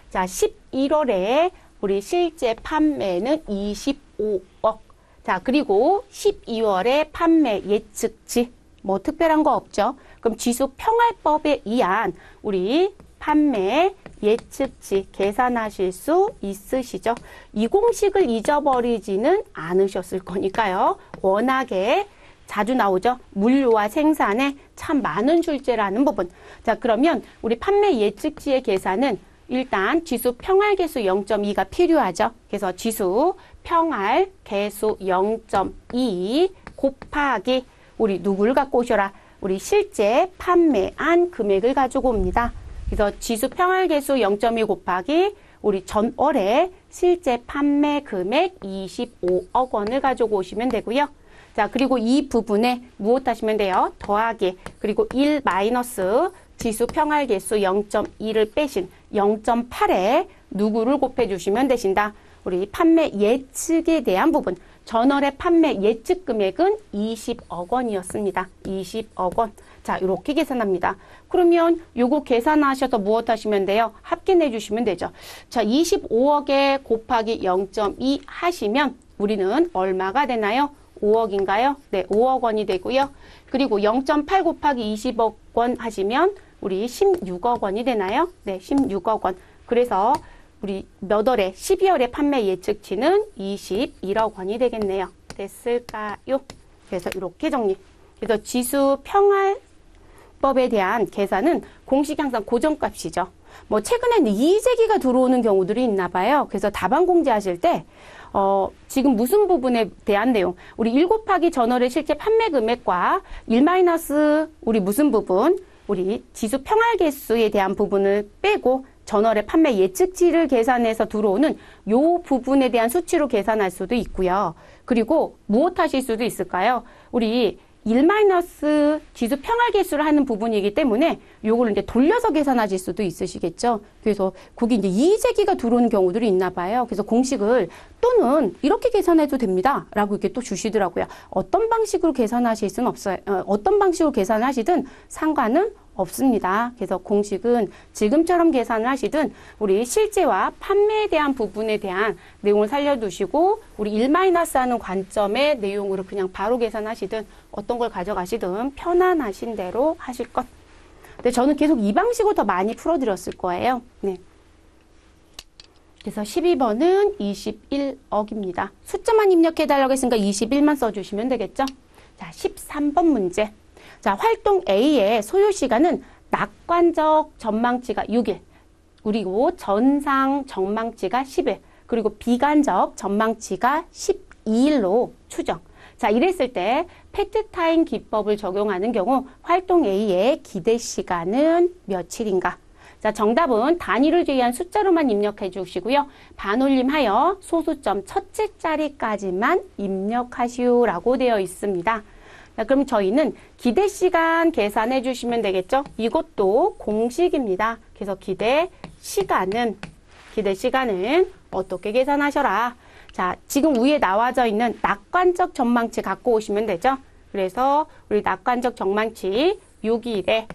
자, 11월에 우리 실제 판매는 25억. 자, 그리고 12월에 판매 예측치. 뭐 특별한 거 없죠. 그럼 지수 평활법에 의한 우리 판매 예측치 계산하실 수 있으시죠? 이 공식을 잊어버리지는 않으셨을 거니까요. 워낙에 자주 나오죠. 물류와 생산에 참 많은 출제라는 부분. 자, 그러면 우리 판매 예측치의 계산은 일단 지수 평활 개수 0.2가 필요하죠. 그래서 지수 평활 개수 0.2 곱하기 우리 누구를 갖고 오셔라? 우리 실제 판매한 금액을 가지고 옵니다. 그래서 지수 평활 개수 0.2 곱하기 우리 전월에 실제 판매 금액 25억 원을 가지고 오시면 되고요. 자, 그리고 이 부분에 무엇 하시면 돼요? 더하기, 그리고 1 마이너스 지수 평활 개수 0.2를 빼신 0.8에 누구를 곱해주시면 되신다. 우리 판매 예측에 대한 부분. 전월의 판매 예측 금액은 20억 원이었습니다. 20억 원. 자, 이렇게 계산합니다. 그러면 요거 계산하셔서 무엇 하시면 돼요? 합계내 주시면 되죠. 자, 25억에 곱하기 0.2 하시면 우리는 얼마가 되나요? 5억인가요? 네, 5억 원이 되고요. 그리고 0.8 곱하기 20억 원 하시면 우리 16억 원이 되나요? 네, 16억 원. 그래서 우리 몇 월에 12월에 판매 예측치는 21억 원이 되겠네요. 됐을까요? 그래서 이렇게 정리. 그래서 지수 평활법에 대한 계산은 공식이 항상 고정값이죠. 뭐 최근에는 이의제기가 들어오는 경우들이 있나 봐요. 그래서 답안 공지하실 때 지금 무슨 부분에 대한 내용, 우리 1 곱하기 전월의 실제 판매 금액과 1 마이너스 우리 무슨 부분, 우리 지수 평활 개수에 대한 부분을 빼고 전월의 판매 예측치를 계산해서 들어오는 요 부분에 대한 수치로 계산할 수도 있고요. 그리고 무엇 하실 수도 있을까요? 우리 1 마이너스 지수 평활 개수를 하는 부분이기 때문에 요거를 이제 돌려서 계산하실 수도 있으시겠죠. 그래서 거기 이제 이의제기가 들어오는 경우들이 있나 봐요. 그래서 공식을 또는 이렇게 계산해도 됩니다. 라고 이렇게 또 주시더라고요. 어떤 방식으로 계산하실 수는 없어요. 어떤 방식으로 계산하시든 상관은 없습니다. 그래서 공식은 지금처럼 계산을 하시든 우리 실제와 판매에 대한 부분에 대한 내용을 살려두시고 우리 1 마이너스 하는 관점의 내용으로 그냥 바로 계산하시든 어떤 걸 가져가시든 편안하신 대로 하실 것. 근데 저는 계속 이 방식으로 더 많이 풀어드렸을 거예요. 네. 그래서 12번은 21억입니다. 숫자만 입력해달라고 했으니까 21만 써주시면 되겠죠? 자, 13번 문제. 자, 활동 A의 소요 시간은 낙관적 전망치가 6일, 그리고 전상 전망치가 10일, 그리고 비관적 전망치가 12일로 추정. 자, 이랬을 때 패트타임 기법을 적용하는 경우 활동 A의 기대 시간은 며칠인가? 자, 정답은 단위를 제외한 숫자로만 입력해 주시고요. 반올림하여 소수점 첫째 자리까지만 입력하시오라고 되어 있습니다. 자, 그럼 저희는 기대 시간 계산해 주시면 되겠죠? 이것도 공식입니다. 그래서 기대 시간은 어떻게 계산하셔라? 자, 지금 위에 나와져 있는 낙관적 전망치 갖고 오시면 되죠? 그래서 우리 낙관적 전망치 6일에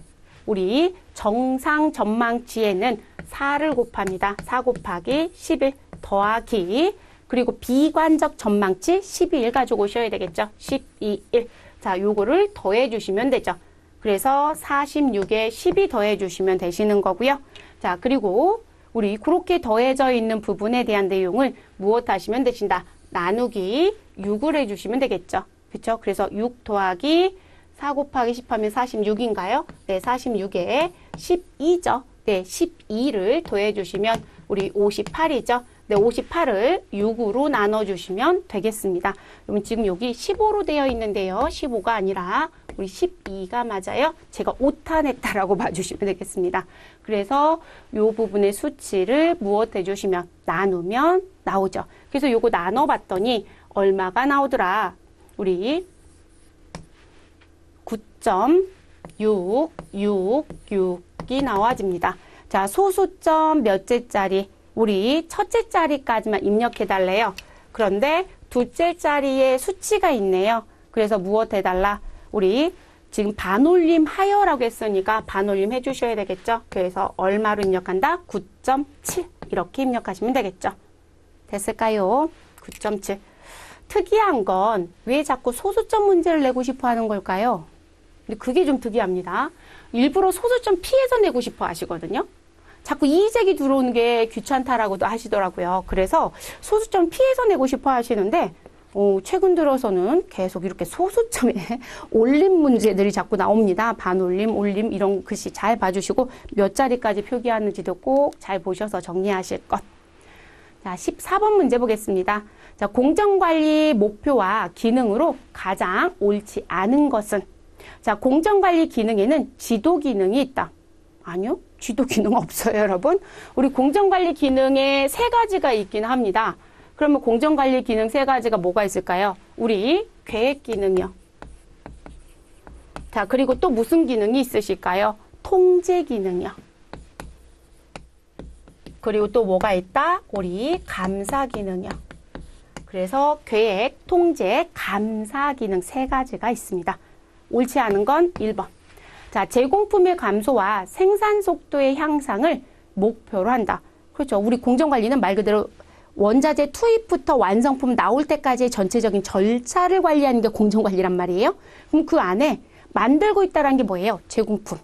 우리 정상 전망치에는 4를 곱합니다. 4 곱하기 11 더하기 그리고 비관적 전망치 12일 가지고 오셔야 되겠죠. 12일. 자, 요거를 더해 주시면 되죠. 그래서 46에 12 더해 주시면 되시는 거고요. 자, 그리고 우리 그렇게 더해져 있는 부분에 대한 내용을 무엇 하시면 되신다? 나누기 6을 해주시면 되겠죠. 그렇죠? 그래서 6 더하기 4 곱하기 10 하면 46인가요? 네, 46에 12죠. 네, 12를 더해주시면 우리 58이죠. 네, 58을 6으로 나눠주시면 되겠습니다. 그러면 지금 여기 15로 되어 있는데요. 15가 아니라 우리 12가 맞아요. 제가 오타 냈다라고 봐주시면 되겠습니다. 그래서 이 부분의 수치를 무엇 해주시면 나누면 나오죠. 그래서 요거 나눠봤더니 얼마가 나오더라? 우리 9.666이 나와집니다. 자, 소수점 몇째 자리? 우리 첫째 자리까지만 입력해 달래요. 그런데 둘째 자리에 수치가 있네요. 그래서 무엇 해달라? 우리 지금 반올림 하여라고 했으니까 반올림 해주셔야 되겠죠. 그래서 얼마로 입력한다? 9.7 이렇게 입력하시면 되겠죠. 됐을까요? 9.7. 특이한 건 왜 자꾸 소수점 문제를 내고 싶어 하는 걸까요? 근데 그게 좀 특이합니다. 일부러 소수점 피해서 내고 싶어 하시거든요. 자꾸 이의제기 들어오는 게 귀찮다라고도 하시더라고요. 그래서 소수점 피해서 내고 싶어 하시는데 최근 들어서는 계속 이렇게 소수점에 올림 문제들이 자꾸 나옵니다. 반올림, 올림 이런 글씨 잘 봐주시고 몇 자리까지 표기하는지도 꼭 잘 보셔서 정리하실 것. 자, 14번 문제 보겠습니다. 자, 공정관리 목표와 기능으로 가장 옳지 않은 것은? 자, 공정관리 기능에는 지도 기능이 있다. 아니요. 지도 기능 없어요, 여러분. 우리 공정관리 기능에 3가지가 있긴 합니다. 그러면 공정관리 기능 3가지가 뭐가 있을까요? 우리 계획 기능이요. 자, 그리고 또 무슨 기능이 있으실까요? 통제 기능이요. 그리고 또 뭐가 있다? 우리 감사 기능이요. 그래서 계획, 통제, 감사 기능 3가지가 있습니다. 옳지 않은 건 1번. 자, 제공품의 감소와 생산 속도의 향상을 목표로 한다. 그렇죠. 우리 공정관리는 말 그대로 원자재 투입부터 완성품 나올 때까지의 전체적인 절차를 관리하는 게 공정관리란 말이에요. 그럼 그 안에 만들고 있다는 게 뭐예요? 제공품.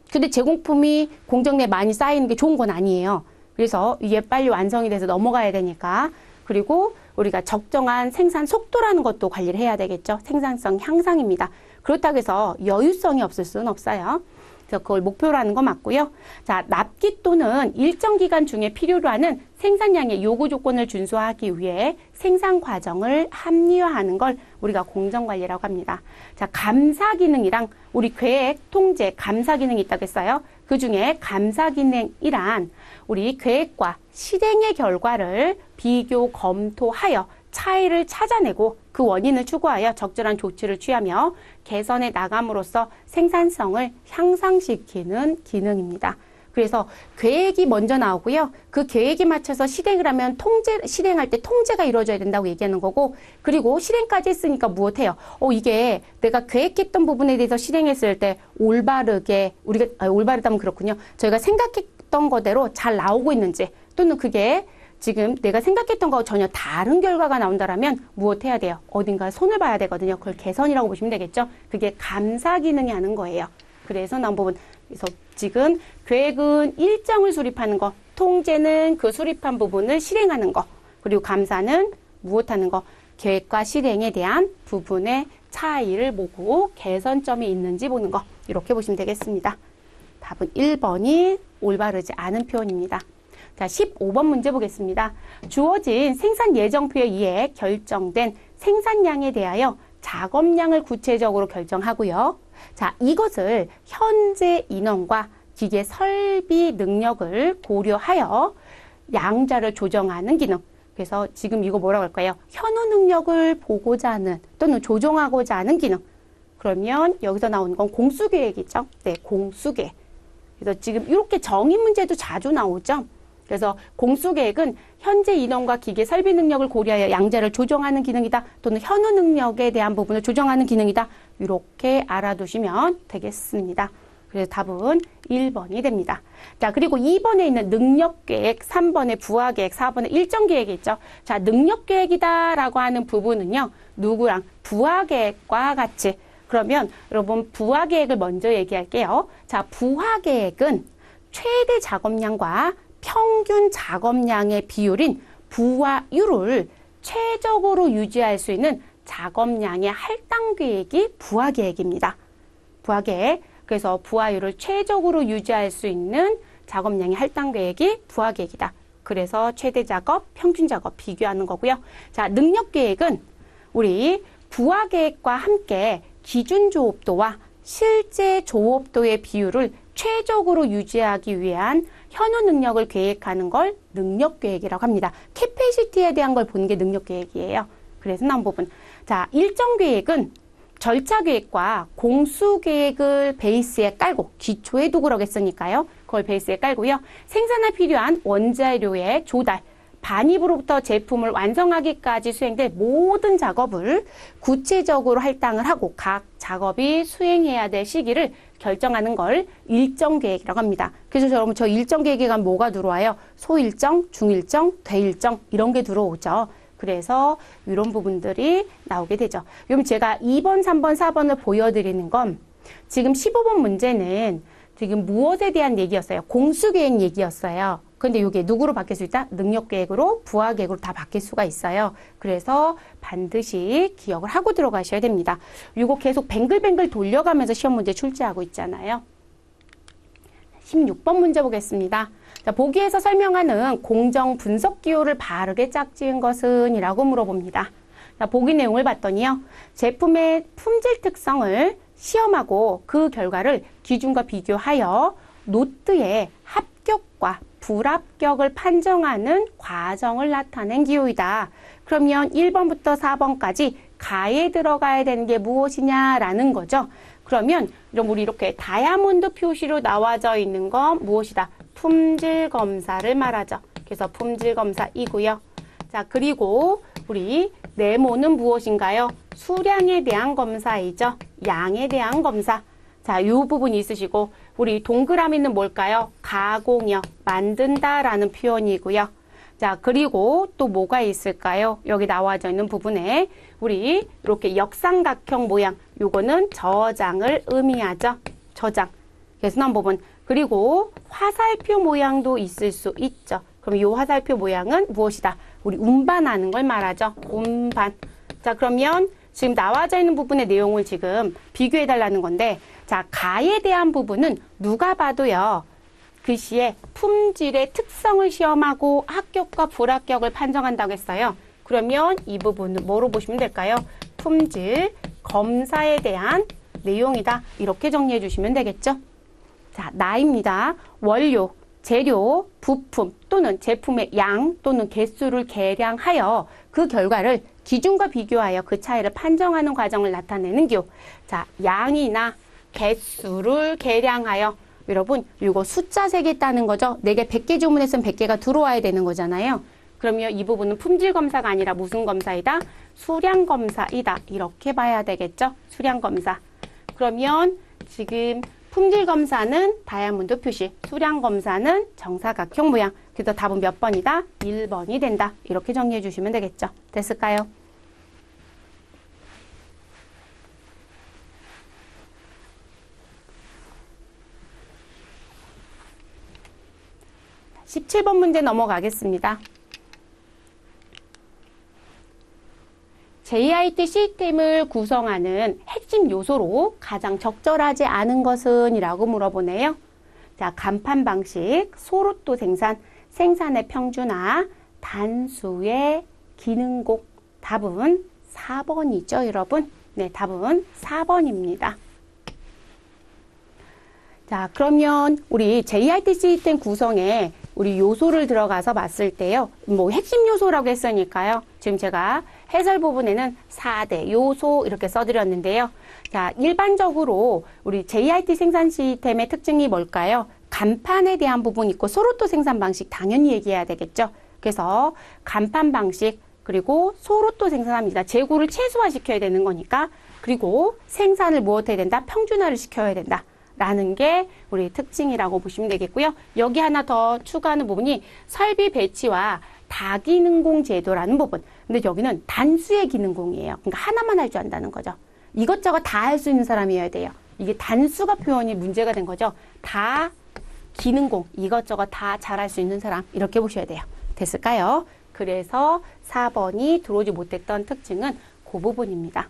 근데 제공품이 공정 내에 많이 쌓이는 게 좋은 건 아니에요. 그래서 이게 빨리 완성이 돼서 넘어가야 되니까. 그리고 우리가 적정한 생산 속도라는 것도 관리를 해야 되겠죠. 생산성 향상입니다. 그렇다고 해서 여유성이 없을 수는 없어요. 그래서 그걸 목표로 하는 거 맞고요. 자, 납기 또는 일정 기간 중에 필요로 하는 생산량의 요구 조건을 준수하기 위해 생산 과정을 합리화하는 걸 우리가 공정관리라고 합니다. 자, 감사 기능이랑 우리 계획, 통제, 감사 기능이 있다고 했어요. 그 중에 감사 기능이란 우리 계획과 실행의 결과를 비교, 검토하여 차이를 찾아내고 그 원인을 추구하여 적절한 조치를 취하며 개선해 나감으로써 생산성을 향상시키는 기능입니다. 그래서 계획이 먼저 나오고요. 그 계획에 맞춰서 실행을 하면 실행할 때 통제가 이루어져야 된다고 얘기하는 거고, 그리고 실행까지 했으니까 무엇해요? 이게 내가 계획했던 부분에 대해서 실행했을 때 올바르게, 올바르다면 그렇군요. 저희가 생각했던 거대로 잘 나오고 있는지, 또는 그게 지금 내가 생각했던 거와 전혀 다른 결과가 나온다라면 무엇해야 돼요? 어딘가에 손을 봐야 되거든요. 그걸 개선이라고 보시면 되겠죠. 그게 감사 기능이 하는 거예요. 그래서 나온 부분. 그래서 지금 계획은 일정을 수립하는 거, 통제는 그 수립한 부분을 실행하는 거, 그리고 감사는 무엇하는 거, 계획과 실행에 대한 부분의 차이를 보고 개선점이 있는지 보는 거. 이렇게 보시면 되겠습니다. 답은 1번이 올바르지 않은 표현입니다. 자, 15번 문제 보겠습니다. 주어진 생산 예정표에 의해 결정된 생산량에 대하여 작업량을 구체적으로 결정하고요. 자, 이것을 현재 인원과 기계 설비 능력을 고려하여 양자를 조정하는 기능. 그래서 지금 이거 뭐라고 할까요? 현우 능력을 보고자 하는 또는 조정하고자 하는 기능. 그러면 여기서 나오는 건 공수계획이죠. 네, 공수계획. 그래서 지금 이렇게 정의 문제도 자주 나오죠. 그래서 공수계획은 현재 인원과 기계 설비 능력을 고려하여 양자를 조정하는 기능이다. 또는 현우 능력에 대한 부분을 조정하는 기능이다. 이렇게 알아두시면 되겠습니다. 그래서 답은 1번이 됩니다. 자, 그리고 2번에 있는 능력계획, 3번에 부하계획, 4번에 일정계획이 있죠. 자, 능력계획이다라고 하는 부분은요. 누구랑? 부하계획과 같이. 그러면 여러분 부하계획을 먼저 얘기할게요. 자, 부하계획은 최대 작업량과 평균 작업량의 비율인 부하율을 최적으로 유지할 수 있는 작업량의 할당계획이 부하계획입니다. 부하계획. 그래서 부하율을 최적으로 유지할 수 있는 작업량의 할당계획이 부하계획이다. 그래서 최대 작업, 평균 작업 비교하는 거고요. 자, 능력계획은 우리 부하계획과 함께 기준 조업도와 실제 조업도의 비율을 최적으로 유지하기 위한 현우 능력을 계획하는 걸 능력계획이라고 합니다. 캐패시티에 대한 걸 보는 게 능력계획이에요. 그래서 나온 부분. 자, 일정계획은 절차계획과 공수계획을 베이스에 깔고 기초에 두고 그러겠으니까요. 그걸 베이스에 깔고요. 생산에 필요한 원재료의 조달, 반입으로부터 제품을 완성하기까지 수행될 모든 작업을 구체적으로 할당을 하고 각 작업이 수행해야 될 시기를 결정하는 걸 일정계획이라고 합니다. 그래서 여러분 저 일정계획에 가면 뭐가 들어와요? 소일정, 중일정, 대일정 이런 게 들어오죠. 그래서 이런 부분들이 나오게 되죠. 그럼 제가 2번, 3번, 4번을 보여드리는 건 지금 15번 문제는 지금 무엇에 대한 얘기였어요? 공수계획 얘기였어요. 근데 이게 누구로 바뀔 수 있다? 능력계획으로, 부하계획으로 다 바뀔 수가 있어요. 그래서 반드시 기억을 하고 들어가셔야 됩니다. 이거 계속 뱅글뱅글 돌려가면서 시험 문제 출제하고 있잖아요. 16번 문제 보겠습니다. 자, 보기에서 설명하는 공정 분석 기호를 바르게 짝지은 것은? 이라고 물어봅니다. 자, 보기 내용을 봤더니요. 제품의 품질 특성을 시험하고 그 결과를 기준과 비교하여 노트에 합격과 불합격을 판정하는 과정을 나타낸 기호이다. 그러면 1번부터 4번까지 가에 들어가야 되는 게 무엇이냐라는 거죠. 그러면 우리 이렇게 다이아몬드 표시로 나와져 있는 건 무엇이다? 품질 검사를 말하죠. 그래서 품질 검사이고요. 자, 그리고 우리 네모는 무엇인가요? 수량에 대한 검사이죠. 양에 대한 검사. 자, 이 부분이 있으시고 우리 동그라미는 뭘까요? 가공이요. 만든다라는 표현이고요. 자, 그리고 또 뭐가 있을까요? 여기 나와져 있는 부분에 우리 이렇게 역삼각형 모양, 요거는 저장을 의미하죠. 저장. 그래서 나온 부분. 그리고 화살표 모양도 있을 수 있죠. 그럼 이 화살표 모양은 무엇이다? 우리 운반하는 걸 말하죠. 운반. 자, 그러면 지금 나와져 있는 부분의 내용을 지금 비교해 달라는 건데, 자, 가에 대한 부분은 누가 봐도요. 글씨에 품질의 특성을 시험하고 합격과 불합격을 판정한다고 했어요. 그러면 이 부분은 뭐로 보시면 될까요? 품질 검사에 대한 내용이다. 이렇게 정리해 주시면 되겠죠. 자, 나입니다. 원료, 재료, 부품 또는 제품의 양 또는 개수를 계량하여 그 결과를 기준과 비교하여 그 차이를 판정하는 과정을 나타내는 기호. 자, 양이나 개수를 계량하여 여러분 이거 숫자 세겠다는 거죠. 4개 100개 주문했으면 100개가 들어와야 되는 거잖아요. 그러면 이 부분은 품질 검사가 아니라 무슨 검사이다? 수량 검사이다. 이렇게 봐야 되겠죠. 수량 검사. 그러면 지금 품질 검사는 다이아몬드 표시, 수량 검사는 정사각형 모양. 그래서 답은 몇 번이다? 1번이 된다. 이렇게 정리해 주시면 되겠죠. 됐을까요? 자, 17번 문제 넘어가겠습니다. JIT 시스템을 구성하는 핵심 요소로 가장 적절하지 않은 것은? 이라고 물어보네요. 자, 간판 방식, 소로또 생산, 생산의 평준화, 단수의 기능곡. 답은 4번이죠, 여러분. 네, 답은 4번입니다. 자, 그러면 우리 JIT 시스템 구성에 우리 요소를 들어가서 봤을 때요. 뭐 핵심 요소라고 했으니까요. 지금 제가 해설 부분에는 4대 요소 이렇게 써드렸는데요. 자, 일반적으로 우리 JIT 생산 시스템의 특징이 뭘까요? 간판에 대한 부분이 있고 소로또 생산 방식 당연히 얘기해야 되겠죠. 그래서 간판 방식 그리고 소로또 생산합니다. 재고를 최소화시켜야 되는 거니까. 그리고 생산을 무엇 해야 된다? 평준화를 시켜야 된다. 라는 게 우리 특징이라고 보시면 되겠고요. 여기 하나 더 추가하는 부분이 설비 배치와 다기능공 제도라는 부분. 근데 여기는 단수의 기능공이에요. 그러니까 하나만 할 줄 안다는 거죠. 이것저것 다 할 수 있는 사람이어야 돼요. 이게 단수가 표현이 문제가 된 거죠. 다 기능공, 이것저것 다 잘할 수 있는 사람, 이렇게 보셔야 돼요. 됐을까요? 그래서 4번이 들어오지 못했던 특징은 그 부분입니다.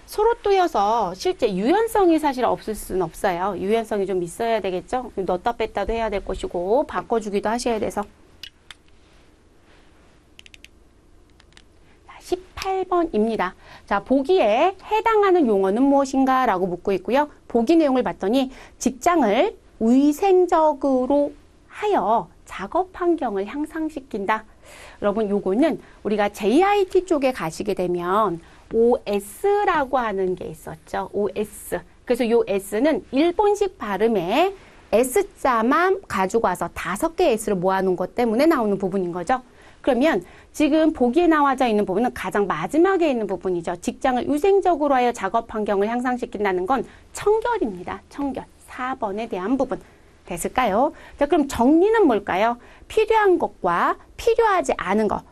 소로또여서 실제 유연성이 사실 없을 수는 없어요. 유연성이 좀 있어야 되겠죠? 넣었다 뺐다도 해야 될 것이고 바꿔주기도 하셔야 돼서. 18번입니다. 자, 보기에 해당하는 용어는 무엇인가 라고 묻고 있고요. 보기 내용을 봤더니 직장을 위생적으로 하여 작업 환경을 향상시킨다. 여러분, 요거는 우리가 JIT 쪽에 가시게 되면 OS라고 하는 게 있었죠. OS. 그래서 요 S는 일본식 발음에 S자만 가지고 와서 5개의 S를 모아놓은 것 때문에 나오는 부분인 거죠. 그러면 지금 보기에 나와져 있는 부분은 가장 마지막에 있는 부분이죠. 직장을 위생적으로 하여 작업 환경을 향상시킨다는 건 청결입니다. 청결. 4번에 대한 부분. 됐을까요? 자, 그럼 정리는 뭘까요? 필요한 것과 필요하지 않은 것.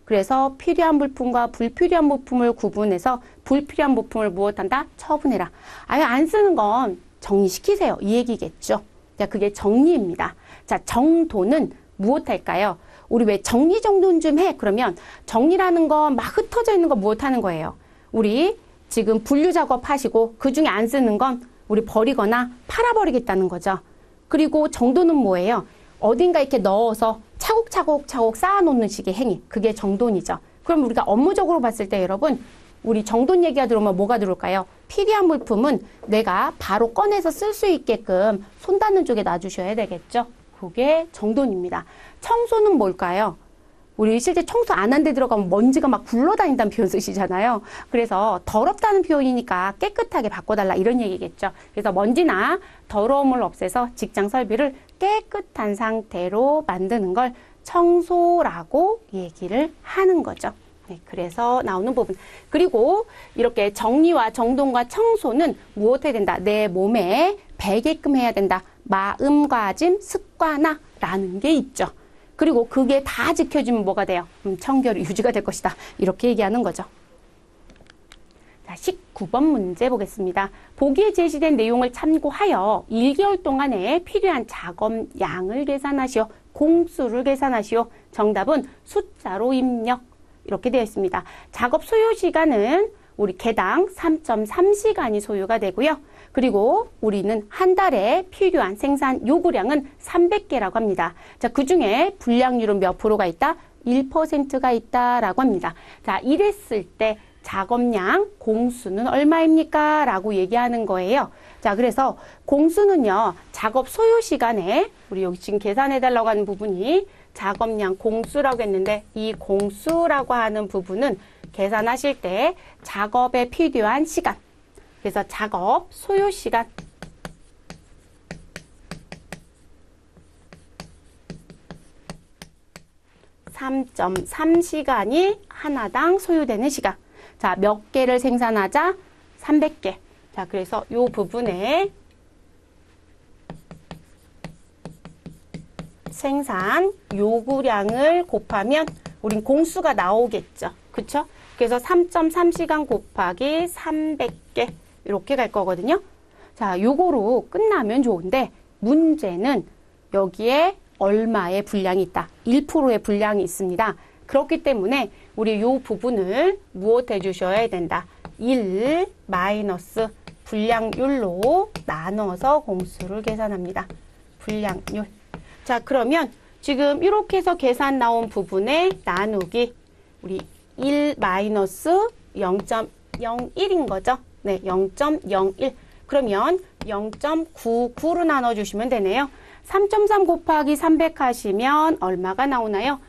그래서 필요한 물품과 불필요한 부품을 구분해서 불필요한 부품을 무엇한다? 처분해라. 아예 안 쓰는 건 정리시키세요. 이 얘기겠죠. 자, 그게 정리입니다. 자, 정도는 무엇할까요? 우리 왜 정리정돈 좀 해? 그러면 정리라는 건 막 흩어져 있는 거 무엇하는 거예요? 우리 지금 분류 작업 하시고 그중에 안 쓰는 건 우리 버리거나 팔아버리겠다는 거죠. 그리고 정도는 뭐예요? 어딘가 이렇게 넣어서 차곡차곡 쌓아놓는 식의 행위. 그게 정돈이죠. 그럼 우리가 업무적으로 봤을 때 여러분, 우리 정돈 얘기가 들어오면 뭐가 들어올까요? 필요한 물품은 내가 바로 꺼내서 쓸 수 있게끔 손 닿는 쪽에 놔주셔야 되겠죠. 그게 정돈입니다. 청소는 뭘까요? 우리 실제 청소 안 한 데 들어가면 먼지가 막 굴러다닌다는 표현 쓰시잖아요. 그래서 더럽다는 표현이니까 깨끗하게 바꿔달라 이런 얘기겠죠. 그래서 먼지나 더러움을 없애서 직장 설비를 깨끗한 상태로 만드는 걸 청소라고 얘기를 하는 거죠. 네, 그래서 나오는 부분. 그리고 이렇게 정리와 정돈과 청소는 무엇해야 된다? 내 몸에 배게끔 해야 된다. 마음가짐, 습관화라는 게 있죠. 그리고 그게 다 지켜지면 뭐가 돼요? 청결이 유지가 될 것이다. 이렇게 얘기하는 거죠. 자, 19번 문제 보겠습니다. 보기에 제시된 내용을 참고하여 1개월 동안에 필요한 작업량을 계산하시오. 공수를 계산하시오. 정답은 숫자로 입력. 이렇게 되어 있습니다. 작업 소요 시간은 우리 개당 3.3시간이 소요가 되고요. 그리고 우리는 한 달에 필요한 생산 요구량은 300개라고 합니다. 자, 그 중에 불량률은 몇 프로가 있다? 1%가 있다라고 합니다. 자, 이랬을 때 작업량, 공수는 얼마입니까? 라고 얘기하는 거예요. 자, 그래서 공수는요, 작업 소요 시간에, 우리 여기 지금 계산해달라고 하는 부분이 작업량 공수라고 했는데, 이 공수라고 하는 부분은 계산하실 때 작업에 필요한 시간, 그래서 작업 소요 시간, (3.3시간이) 하나당 소요되는 시간. 자, 몇 개를 생산하자? 300개. 자, 그래서 요 부분에 생산 요구량을 곱하면 우린 공수가 나오겠죠. 그쵸? 그래서 3.3시간 곱하기 300개 이렇게 갈 거거든요. 자, 요거로 끝나면 좋은데 문제는 여기에 얼마의 분량이 있다. 1%의 분량이 있습니다. 그렇기 때문에 우리 요 부분을 무엇 해주셔야 된다. 1 마이너스 분량률로 나눠서 공수를 계산합니다. 분량률. 자, 그러면 지금 이렇게 해서 계산 나온 부분에 나누기 우리 1 마이너스 0.01인 거죠. 네, 0.01. 그러면 0.99로 나눠주시면 되네요. 3.3 곱하기 300 하시면 얼마가 나오나요?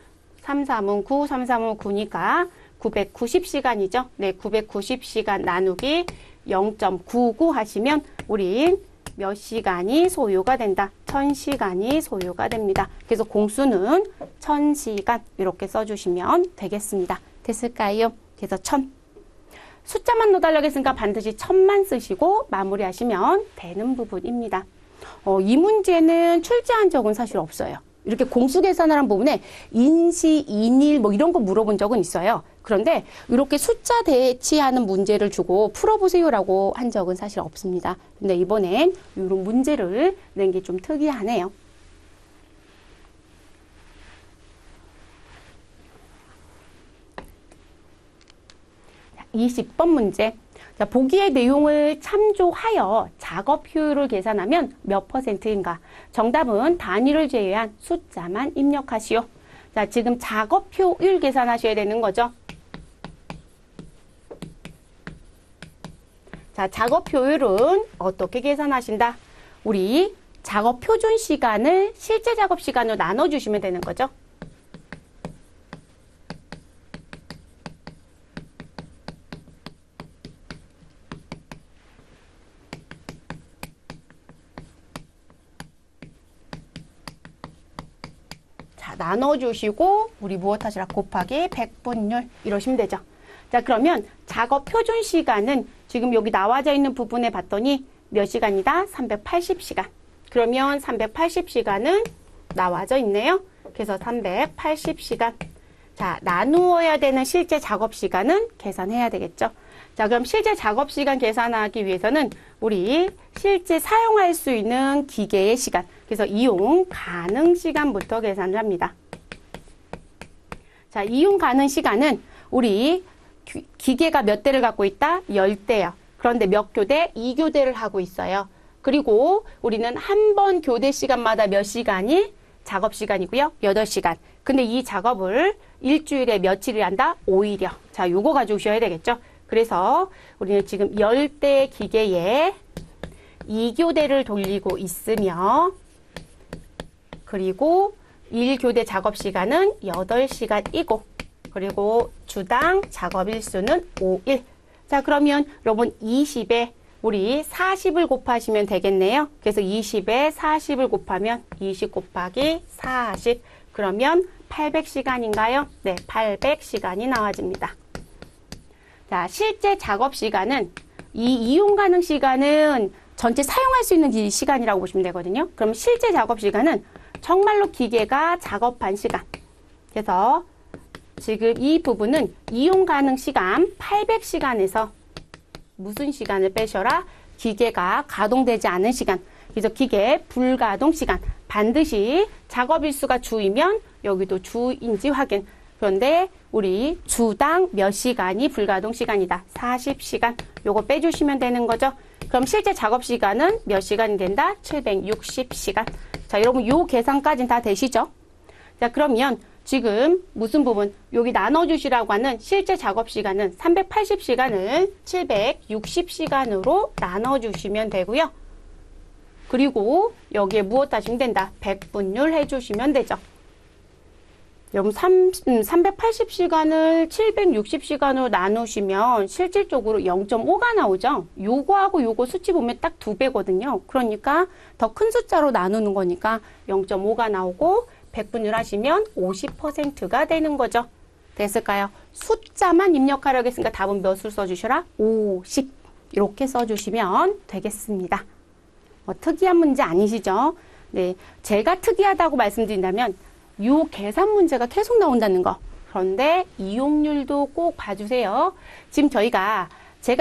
3, 3은 9, 3, 3은 9니까 990시간이죠. 네, 990시간 나누기 0.99 하시면 우린 몇 시간이 소요가 된다? 1000시간이 소요가 됩니다. 그래서 공수는 1000시간 이렇게 써주시면 되겠습니다. 됐을까요? 그래서 1000. 숫자만 넣어달라고 했으니까 반드시 1000만 쓰시고 마무리하시면 되는 부분입니다. 이 문제는 출제한 적은 사실 없어요. 이렇게 공수 계산을 한 부분에 인시, 인일 뭐 이런 거 물어본 적은 있어요. 그런데 이렇게 숫자 대치하는 문제를 주고 풀어보세요라고 한 적은 사실 없습니다. 근데 이번엔 이런 문제를 낸 게 좀 특이하네요. 20번 문제. 자, 보기의 내용을 참조하여 작업 효율을 계산하면 몇 %인가? 정답은 단위를 제외한 숫자만 입력하시오. 자, 지금 작업 효율 계산하셔야 되는 거죠. 자, 작업 효율은 어떻게 계산하신다? 우리 작업 표준 시간을 실제 작업 시간으로 나눠주시면 되는 거죠. 나눠주시고 우리 무엇 하시라 곱하기 100분율 이러시면 되죠. 자, 그러면 작업 표준 시간은 지금 여기 나와져 있는 부분에 봤더니 몇 시간이다? 380시간. 그러면 380시간은 나와져 있네요. 그래서 380시간. 자, 나누어야 되는 실제 작업 시간은 계산해야 되겠죠. 자, 그럼 실제 작업 시간 계산하기 위해서는 우리 실제 사용할 수 있는 기계의 시간, 그래서 이용 가능 시간부터 계산을 합니다. 자, 이용 가능 시간은 우리 기계가 몇 대를 갖고 있다? 10대요. 그런데 몇 교대? 2교대를 하고 있어요. 그리고 우리는 한 번 교대 시간마다 몇 시간이 작업 시간이고요. 8시간. 근데 이 작업을 일주일에 며칠을 한다? 5일이요. 자, 요거 가져오셔야 되겠죠. 그래서 우리는 지금 10대 기계에 2교대를 돌리고 있으며, 그리고 1교대 작업 시간은 8시간이고, 그리고 주당 작업 일수는 5일. 자, 그러면 여러분 20에 우리 40을 곱하시면 되겠네요. 그래서 20에 40을 곱하면 20 곱하기 40. 그러면 800시간인가요? 네, 800시간이 나와집니다. 자, 실제 작업 시간은 이 이용 가능 시간은 전체 사용할 수 있는 시간이라고 보시면 되거든요. 그럼 실제 작업 시간은 정말로 기계가 작업한 시간. 그래서 지금 이 부분은 이용 가능 시간 800시간에서 무슨 시간을 빼셔라? 기계가 가동되지 않은 시간. 그래서 기계 불가동 시간. 반드시 작업 일수가 주이면 여기도 주인지 확인. 그런데 우리 주당 몇 시간이 불가동 시간이다. 40시간. 요거 빼주시면 되는 거죠. 그럼 실제 작업 시간은 몇 시간이 된다? 760시간. 자, 여러분 요 계산까지는 다 되시죠? 자, 그러면 지금 무슨 부분? 여기 나눠주시라고 하는 실제 작업 시간은 380시간을 760시간으로 나눠주시면 되고요. 그리고 여기에 무엇 하시면 된다? 100분율 해주시면 되죠. 여러분 380시간을 760시간으로 나누시면 실질적으로 0.5가 나오죠. 요거하고 요거 수치 보면 딱 2배거든요. 그러니까 더 큰 숫자로 나누는 거니까 0.5가 나오고 100분율 하시면 50%가 되는 거죠. 됐을까요? 숫자만 입력하려고 했으니까 답은 몇을 써주셔라? 50. 이렇게 써주시면 되겠습니다. 특이한 문제 아니시죠? 네, 제가 특이하다고 말씀드린다면 요 계산 문제가 계속 나온다는 거. 그런데 이용률도 꼭 봐주세요. 지금 제가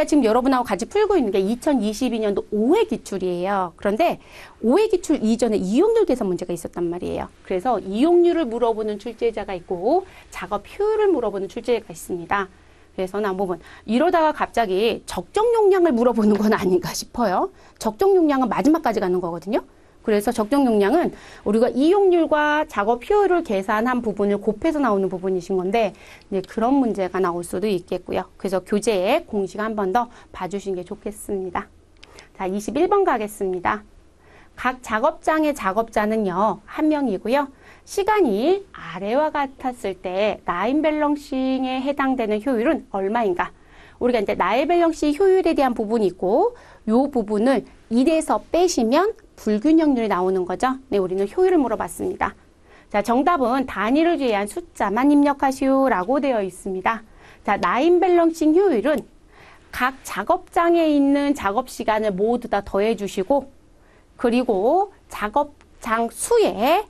지금 여러분하고 같이 풀고 있는 게 2022년도 5회 기출이에요. 그런데 5회 기출 이전에 이용률 계산 문제가 있었단 말이에요. 그래서 이용률을 물어보는 출제자가 있고 작업 효율을 물어보는 출제자가 있습니다. 그래서 난 부분 이러다가 갑자기 적정 용량을 물어보는 건 아닌가 싶어요. 적정 용량은 마지막까지 가는 거거든요. 그래서 적정 용량은 우리가 이용률과 작업 효율을 계산한 부분을 곱해서 나오는 부분이신 건데, 네, 그런 문제가 나올 수도 있겠고요. 그래서 교재에 공식 한 번 더 봐주시는 게 좋겠습니다. 자, 21번 가겠습니다. 각 작업장의 작업자는요, 한 명이고요. 시간이 아래와 같았을 때 라인 밸런싱에 해당되는 효율은 얼마인가? 우리가 이제 라인 밸런싱 효율에 대한 부분이 있고, 요 부분을 1에서 빼시면 불균형률이 나오는 거죠. 네, 우리는 효율을 물어봤습니다. 자, 정답은 단위를 제외한 숫자만 입력하시오라고 되어 있습니다. 자, 라인 밸런싱 효율은 각 작업장에 있는 작업 시간을 모두 다 더해 주시고, 그리고 작업장 수에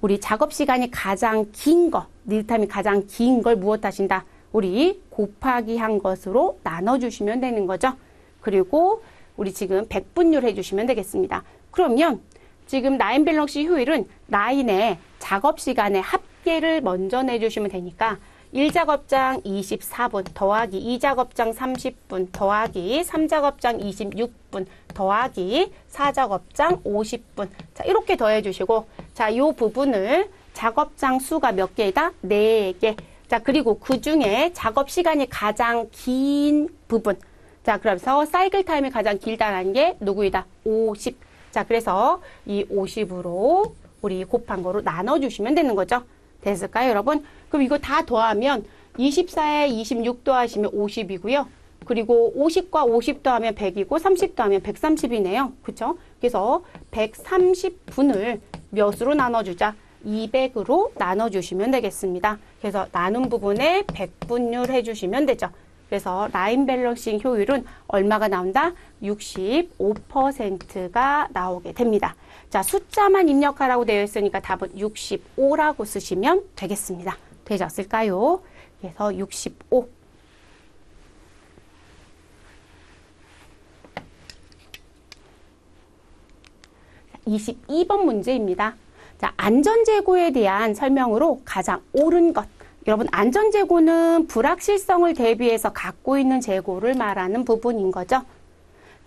우리 작업 시간이 가장 긴 거, 리드타임이 가장 긴 걸 무엇 하신다? 우리 곱하기 한 것으로 나눠주시면 되는 거죠. 그리고 우리 지금 백분율 해주시면 되겠습니다. 그러면 지금 라인 밸런싱 효율은 라인의 작업 시간의 합계를 먼저 내주시면 되니까 1작업장 24분 더하기 2작업장 30분 더하기 3작업장 26분 더하기 4작업장 50분. 자, 이렇게 더해 주시고, 자, 요 부분을 작업장 수가 몇 개이다? 4개. 자, 그리고 그 중에 작업 시간이 가장 긴 부분. 자, 그래서 사이클 타임이 가장 길다라는 게 누구이다? 50. 자, 그래서 이 50으로 우리 곱한 거로 나눠주시면 되는 거죠. 됐을까요, 여러분? 그럼 이거 다 더하면 24에 26 더하시면 50이고요. 그리고 50과 50 더하면 100이고 30 더하면 130이네요. 그쵸? 그래서 130분을 몇으로 나눠주자? 200으로 나눠주시면 되겠습니다. 그래서 나눈 부분에 100분율 해주시면 되죠. 그래서 라인 밸런싱 효율은 얼마가 나온다? 65%가 나오게 됩니다. 자, 숫자만 입력하라고 되어 있으니까 답은 65라고 쓰시면 되겠습니다. 되셨을까요? 그래서 65. 자, 22번 문제입니다. 자, 안전재고에 대한 설명으로 가장 옳은 것. 여러분, 안전재고는 불확실성을 대비해서 갖고 있는 재고를 말하는 부분인 거죠.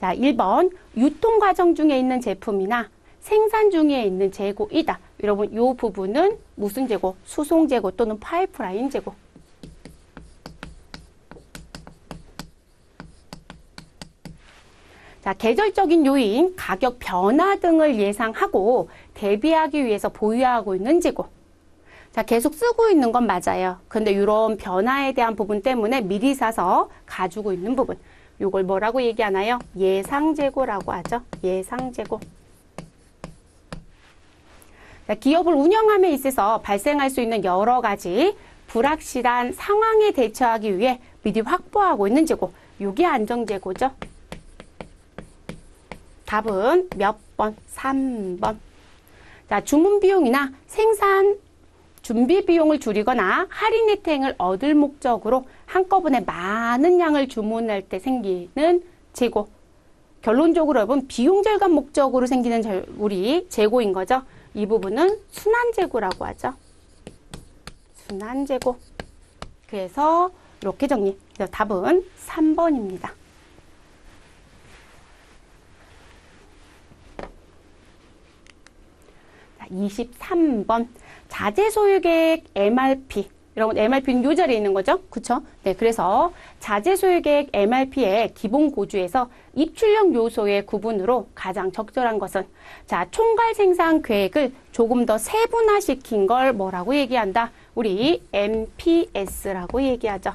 자, 1번 유통 과정 중에 있는 제품이나 생산 중에 있는 재고이다. 여러분, 이 부분은 무슨 재고? 수송 재고 또는 파이프라인 재고. 자, 계절적인 요인, 가격 변화 등을 예상하고 대비하기 위해서 보유하고 있는 재고. 자, 계속 쓰고 있는 건 맞아요. 근데 이런 변화에 대한 부분 때문에 미리 사서 가지고 있는 부분. 이걸 뭐라고 얘기하나요? 예상재고라고 하죠. 예상재고. 자, 기업을 운영함에 있어서 발생할 수 있는 여러 가지 불확실한 상황에 대처하기 위해 미리 확보하고 있는 재고. 이게 안정재고죠. 답은 몇 번? 3번. 자, 주문 비용이나 생산 준비 비용을 줄이거나 할인 혜택을 얻을 목적으로 한꺼번에 많은 양을 주문할 때 생기는 재고. 결론적으로 여러분 비용 절감 목적으로 생기는 우리 재고인 거죠. 이 부분은 순환재고라고 하죠. 순환재고. 그래서 이렇게 정리. 그래서 답은 3번입니다. 23번. 자재 소유 계획 MRP. 여러분, MRP는 이 자리에 있는 거죠? 그쵸? 네, 그래서 자재 소유 계획 MRP의 기본 고주에서 입출력 요소의 구분으로 가장 적절한 것은, 자, 총괄 생산 계획을 조금 더 세분화시킨 걸 뭐라고 얘기한다? 우리 MPS라고 얘기하죠.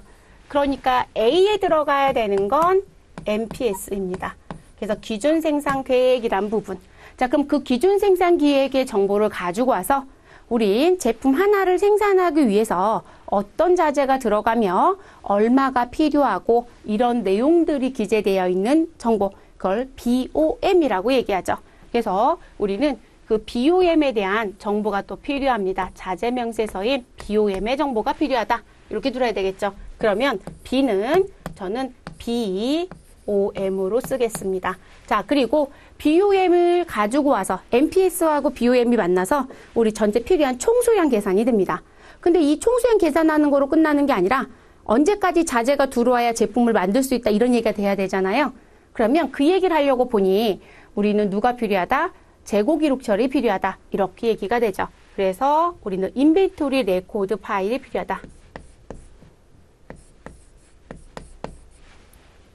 그러니까 A에 들어가야 되는 건 MPS입니다. 그래서 기준 생산 계획이란 부분. 자, 그럼 그 기준 생산 계획의 정보를 가지고 와서 우린 제품 하나를 생산하기 위해서 어떤 자재가 들어가며 얼마가 필요하고 이런 내용들이 기재되어 있는 정보, 그걸 BOM이라고 얘기하죠. 그래서 우리는 그 BOM에 대한 정보가 또 필요합니다. 자재 명세서인 BOM의 정보가 필요하다. 이렇게 들어야 되겠죠. 그러면 B는 저는 BOM으로 쓰겠습니다. 자, 그리고 BOM을 가지고 와서 MPS하고 BOM이 만나서 우리 전체 필요한 총수량 계산이 됩니다. 근데 이 총수량 계산하는 거로 끝나는 게 아니라 언제까지 자재가 들어와야 제품을 만들 수 있다 이런 얘기가 돼야 되잖아요. 그러면 그 얘기를 하려고 보니 우리는 누가 필요하다? 재고 기록 처리 필요하다. 이렇게 얘기가 되죠. 그래서 우리는 인벤토리 레코드 파일이 필요하다.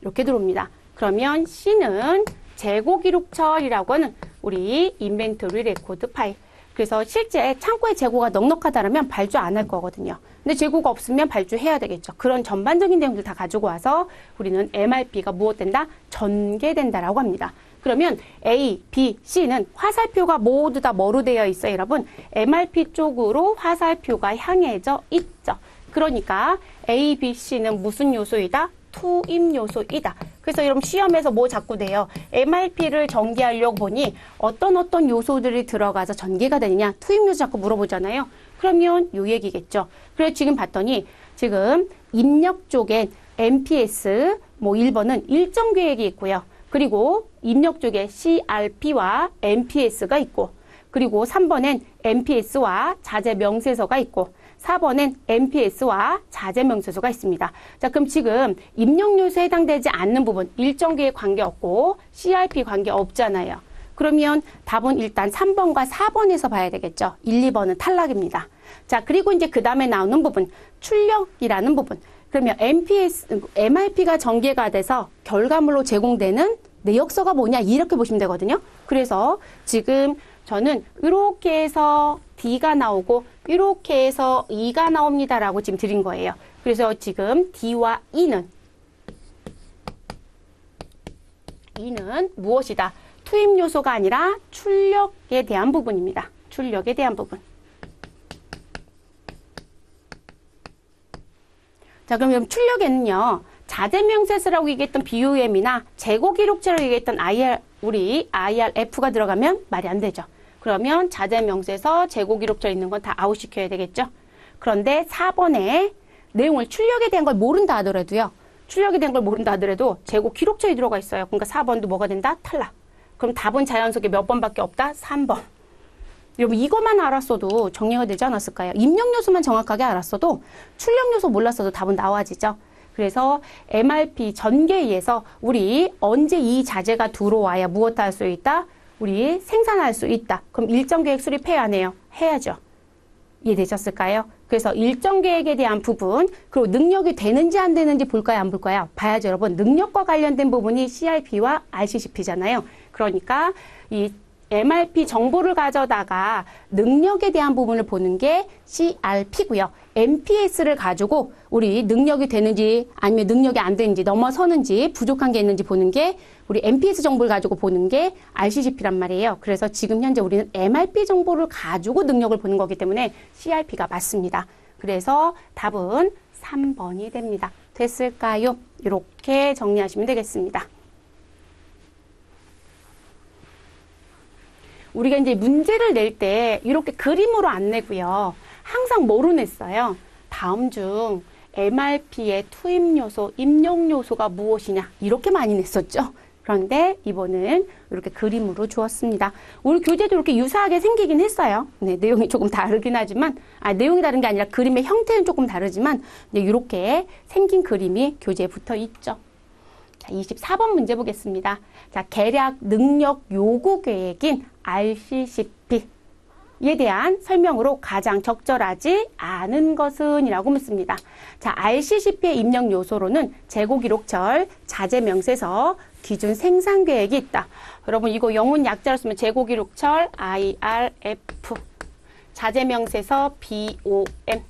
이렇게 들어옵니다. 그러면 C는 재고 기록 처리라고 하는 우리 인벤토리 레코드 파일. 그래서 실제 창고에 재고가 넉넉하다면 발주 안 할 거거든요. 근데 재고가 없으면 발주해야 되겠죠. 그런 전반적인 내용들 다 가지고 와서 우리는 MRP가 무엇된다? 전개된다라고 합니다. 그러면 A, B, C는 화살표가 모두 다 뭐로 되어 있어요, 여러분? MRP 쪽으로 화살표가 향해져 있죠. 그러니까 A, B, C는 무슨 요소이다? 투입 요소이다. 그래서 여러분 시험에서 뭐 자꾸 돼요? MRP를 전개하려고 보니 어떤 요소들이 들어가서 전개가 되느냐? 투입 요소 자꾸 물어보잖아요. 그러면 요 얘기겠죠. 그래서 지금 봤더니 지금 입력 쪽엔 MPS 뭐 1번은 일정 계획이 있고요. 그리고 입력 쪽에 CRP와 MPS가 있고, 그리고 3번엔 MPS와 자재 명세서가 있고, 4번엔 MPS와 자재 명세서가 있습니다. 자, 그럼 지금 입력 요소에 해당되지 않는 부분, 일정 계획 관계없고 CRP 관계없잖아요. 그러면 답은 일단 3번과 4번에서 봐야 되겠죠. 1, 2번은 탈락입니다. 자, 그리고 이제 그 다음에 나오는 부분, 출력이라는 부분. 그러면 MRP가 전개가 돼서 결과물로 제공되는 내역서가 뭐냐, 이렇게 보시면 되거든요. 그래서 지금 저는 이렇게 해서 D가 나오고 이렇게 해서 E가 나옵니다라고 지금 드린 거예요. 그래서 지금 D와 E는 무엇이다? 투입 요소가 아니라 출력에 대한 부분입니다. 출력에 대한 부분. 자, 그럼 출력에는요, 자재 명세서라고 얘기했던 BOM이나 재고 기록처라고 얘기했던 우리 IRF가 들어가면 말이 안 되죠. 그러면 자재 명세서, 재고 기록처 있는 건 다 아웃시켜야 되겠죠. 그런데 4번에 내용을 출력에 대한 걸 모른다 하더라도요. 출력에 대한 걸 모른다 하더라도 재고 기록처에 들어가 있어요. 그러니까 4번도 뭐가 된다? 탈락. 그럼 답은 자연스럽게 몇 번밖에 없다? 3번. 여러분 이것만 알았어도 정리가 되지 않았을까요? 입력 요소만 정확하게 알았어도 출력 요소 몰랐어도 답은 나와지죠. 그래서 MRP 전개에 의해서 우리 언제 이 자재가 들어와야 무엇 할 수 있다? 우리 생산할 수 있다. 그럼 일정 계획 수립해야 하네요. 해야죠. 이해되셨을까요? 그래서 일정 계획에 대한 부분, 그리고 능력이 되는지 안 되는지 볼까요? 안 볼까요? 봐야죠, 여러분. 능력과 관련된 부분이 CRP와 RCCP잖아요. 그러니까 이 MRP 정보를 가져다가 능력에 대한 부분을 보는 게 CRP고요. MPS를 가지고 우리 능력이 되는지 아니면 능력이 안 되는지 넘어서는지 부족한 게 있는지 보는 게 우리 MPS 정보를 가지고 보는 게 RCCP란 말이에요. 그래서 지금 현재 우리는 MRP 정보를 가지고 능력을 보는 거기 때문에 CRP가 맞습니다. 그래서 답은 3번이 됩니다. 됐을까요? 이렇게 정리하시면 되겠습니다. 우리가 이제 문제를 낼 때 이렇게 그림으로 안 내고요. 항상 뭐로 냈어요? 다음 중 MRP의 투입 요소, 입력 요소가 무엇이냐 이렇게 많이 냈었죠. 그런데 이번은 이렇게 그림으로 주었습니다. 우리 교재도 이렇게 유사하게 생기긴 했어요. 네, 내용이 조금 다르긴 하지만, 내용이 다른 게 아니라 그림의 형태는 조금 다르지만, 네, 이렇게 생긴 그림이 교재에 붙어 있죠. 자, 24번 문제 보겠습니다. 자, 계략 능력 요구 계획인 RCCP에 대한 설명으로 가장 적절하지 않은 것은? 이라고 묻습니다. 자, RCCP의 입력 요소로는 재고 기록철, 자재 명세서, 기준 생산 계획이 있다. 여러분 이거 영문 약자로 쓰면 재고 기록철 IRF, 자재 명세서 BOM,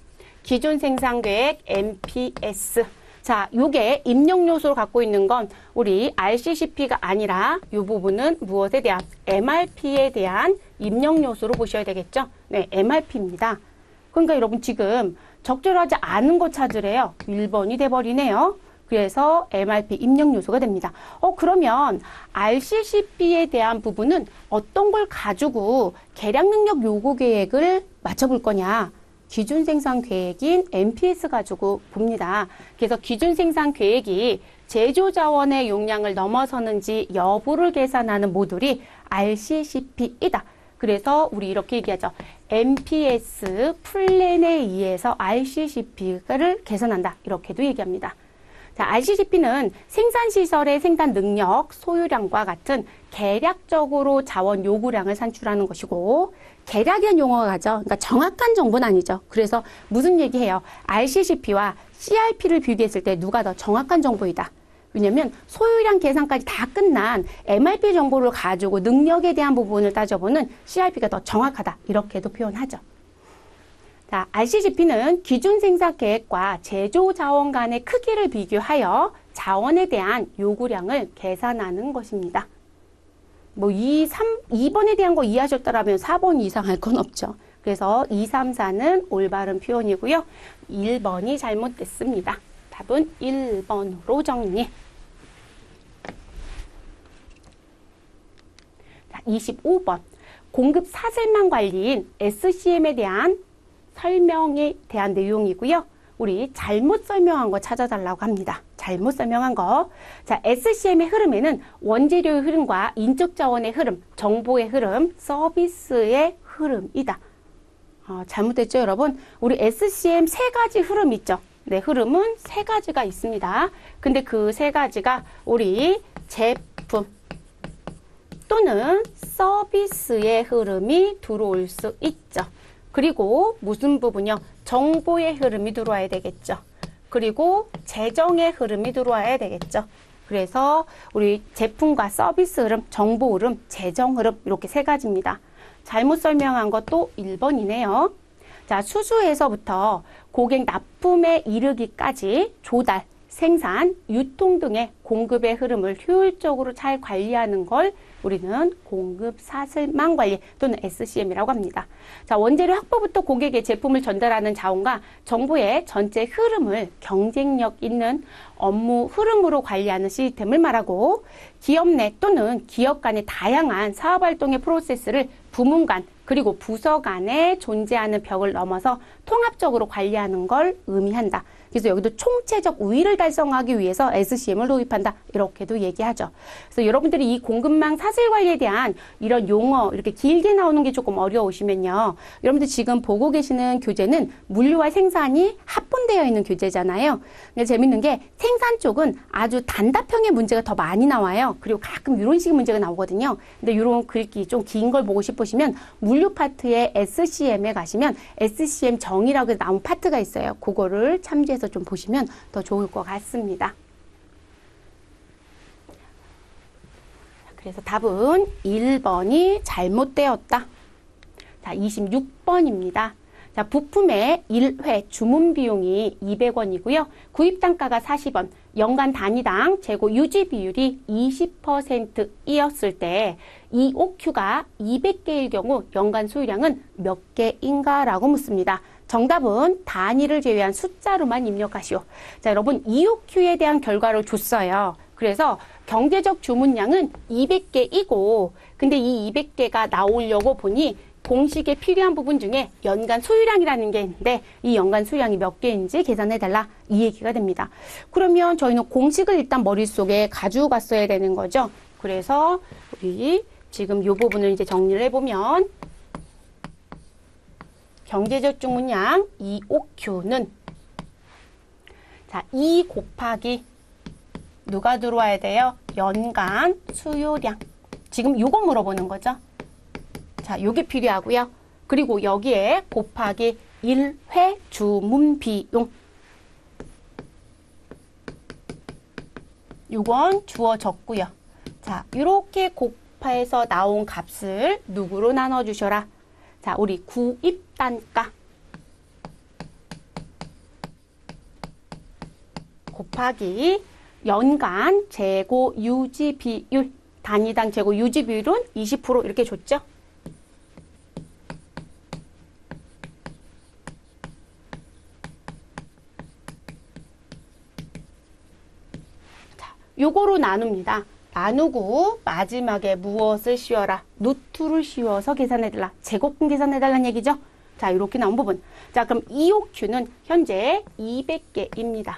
기준 생산 계획 MPS. 자, 요게 입력 요소를 갖고 있는 건 우리 RCCP가 아니라 이 부분은 무엇에 대한? MRP에 대한 입력 요소로 보셔야 되겠죠? 네, MRP입니다. 그러니까 여러분 지금 적절하지 않은 거 찾으래요. 1번이 돼버리네요. 그래서 MRP 입력 요소가 됩니다. 그러면 RCCP에 대한 부분은 어떤 걸 가지고 계량 능력 요구 계획을 맞춰볼 거냐? 기준 생산 계획인 MPS 가지고 봅니다. 그래서 기준 생산 계획이 제조 자원의 용량을 넘어서는지 여부를 계산하는 모듈이 RCCP이다. 그래서 우리 이렇게 얘기하죠. MPS 플랜에 의해서 RCCP를 계산한다. 이렇게도 얘기합니다. 자, RCCP는 생산시설의 생산 능력, 소유량과 같은 계략적으로 자원 요구량을 산출하는 것이고, 계략이라는 용어가 가죠. 그러니까 정확한 정보는 아니죠. 그래서 무슨 얘기해요? RCCP와 CRP를 비교했을 때 누가 더 정확한 정보이다. 왜냐면 소유량 계산까지 다 끝난 MRP 정보를 가지고 능력에 대한 부분을 따져보는 CRP가 더 정확하다. 이렇게도 표현하죠. 자, RCCP는 기준 생산 계획과 제조 자원 간의 크기를 비교하여 자원에 대한 요구량을 계산하는 것입니다. 뭐 2번에 대한 거 이해하셨더라면 4번 이상 할 건 없죠. 그래서 2, 3, 4는 올바른 표현이고요. 1번이 잘못됐습니다. 답은 1번으로 정리. 자, 25번. 공급 사슬망 관리인 SCM에 대한 설명에 대한 내용이고요. 우리 잘못 설명한 거 찾아달라고 합니다. 잘못 설명한 거. 자, SCM의 흐름에는 원재료의 흐름과 인적 자원의 흐름, 정보의 흐름, 서비스의 흐름이다. 잘못됐죠, 여러분? 우리 SCM 세 가지 흐름 있죠? 네, 흐름은 세 가지가 있습니다. 근데 그 세 가지가 우리 제품 또는 서비스의 흐름이 들어올 수 있죠. 그리고 무슨 부분이요? 정보의 흐름이 들어와야 되겠죠. 그리고 재정의 흐름이 들어와야 되겠죠. 그래서 우리 제품과 서비스 흐름, 정보 흐름, 재정 흐름 이렇게 세 가지입니다. 잘못 설명한 것도 1번이네요. 자, 수수에서부터 고객 납품에 이르기까지 조달, 생산, 유통 등의 공급의 흐름을 효율적으로 잘 관리하는 걸 우리는 공급 사슬망 관리 또는 SCM이라고 합니다. 자, 원재료 확보부터 고객의 제품을 전달하는 자원과 정보의 전체 흐름을 경쟁력 있는 업무 흐름으로 관리하는 시스템을 말하고, 기업 내 또는 기업 간의 다양한 사업 활동의 프로세스를 부문 간 그리고 부서 간에 존재하는 벽을 넘어서 통합적으로 관리하는 걸 의미한다. 그래서 여기도 총체적 우위를 달성하기 위해서 SCM을 도입한다. 이렇게도 얘기하죠. 그래서 여러분들이 이 공급망 사슬 관리에 대한 이런 용어 이렇게 길게 나오는 게 조금 어려우시면요. 여러분들 지금 보고 계시는 교재는 물류와 생산이 합본되어 있는 교재잖아요. 근데 재밌는 게 생산 쪽은 아주 단답형의 문제가 더 많이 나와요. 그리고 가끔 이런 식의 문제가 나오거든요. 근데 이런 글귀 좀 긴 걸 보고 싶으시면 물류 파트의 SCM에 가시면 SCM 정의라고 나온 파트가 있어요. 그거를 참조해서 좀 보시면 더 좋을 것 같습니다. 그래서 답은 1번이 잘못되었다. 자, 26번입니다. 자, 부품의 1회 주문 비용이 200원이고요. 구입 단가가 40원, 연간 단위당 재고 유지 비율이 20%이었을 때 EOQ가 200개일 경우 연간 소유량은 몇 개인가? 라고 묻습니다. 정답은 단위를 제외한 숫자로만 입력하시오. 자, 여러분 EOQ에 대한 결과를 줬어요. 그래서 경제적 주문량은 200개이고, 근데 이 200개가 나오려고 보니 공식에 필요한 부분 중에 연간 소유량이라는 게 있는데 이 연간 소유량이 몇 개인지 계산해달라, 이 얘기가 됩니다. 그러면 저희는 공식을 일단 머릿속에 가지고 갔어야 되는 거죠. 그래서 우리 지금 이 부분을 이제 정리를 해보면, 경제적 주문량 EOQ는 자, 2 곱하기 누가 들어와야 돼요? 연간 수요량. 지금 요거 물어보는 거죠. 자, 요게 필요하고요. 그리고 여기에 곱하기 1회 주문 비용. 요건 주어졌고요. 자, 이렇게 곱해서 나온 값을 누구로 나눠주셔라. 자, 우리 구입 단가 곱하기 연간 재고 유지 비율, 단위당 재고 유지 비율은 20% 이렇게 줬죠. 자, 요거로 나눕니다. 나누고 마지막에 무엇을 씌워라? 루트를 씌워서 계산해달라. 제곱분 계산해달라는 얘기죠. 자, 이렇게 나온 부분. 자, 그럼 EOQ는 현재 200개입니다.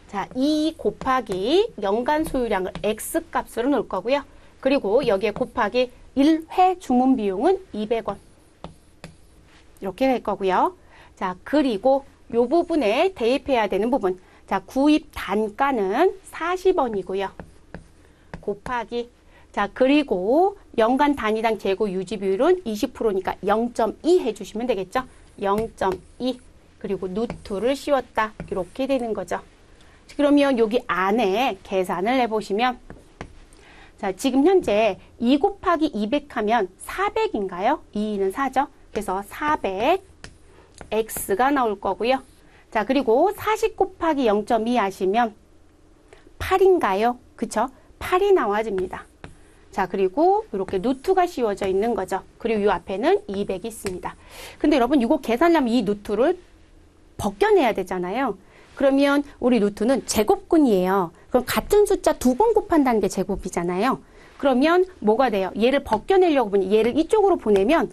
자, 2 곱하기 연간 소유량을 X값으로 넣을 거고요. 그리고 여기에 곱하기 1회 주문 비용은 200원. 이렇게 할 거고요. 자, 그리고 요 부분에 대입해야 되는 부분. 자, 구입 단가는 40원이고요. 곱하기. 자, 그리고 연간 단위당 재고 유지 비율은 20%니까 0.2 해주시면 되겠죠. 0.2. 그리고 루트를 씌웠다. 이렇게 되는 거죠. 그러면 여기 안에 계산을 해보시면, 자, 지금 현재 2 곱하기 200 하면 400인가요? 2는 4죠. 그래서 400 X가 나올 거고요. 자, 그리고 40 곱하기 0.2 하시면 8인가요? 그쵸? 8이 나와집니다. 자, 그리고 이렇게 루트가 씌워져 있는 거죠. 그리고 이 앞에는 200이 있습니다. 근데 여러분 이거 계산하려면 이 루트를 벗겨내야 되잖아요. 그러면 우리 루트는 제곱근이에요. 그럼 같은 숫자 2번 곱한다는 게 제곱이잖아요. 그러면 뭐가 돼요? 얘를 벗겨내려고 보니 얘를 이쪽으로 보내면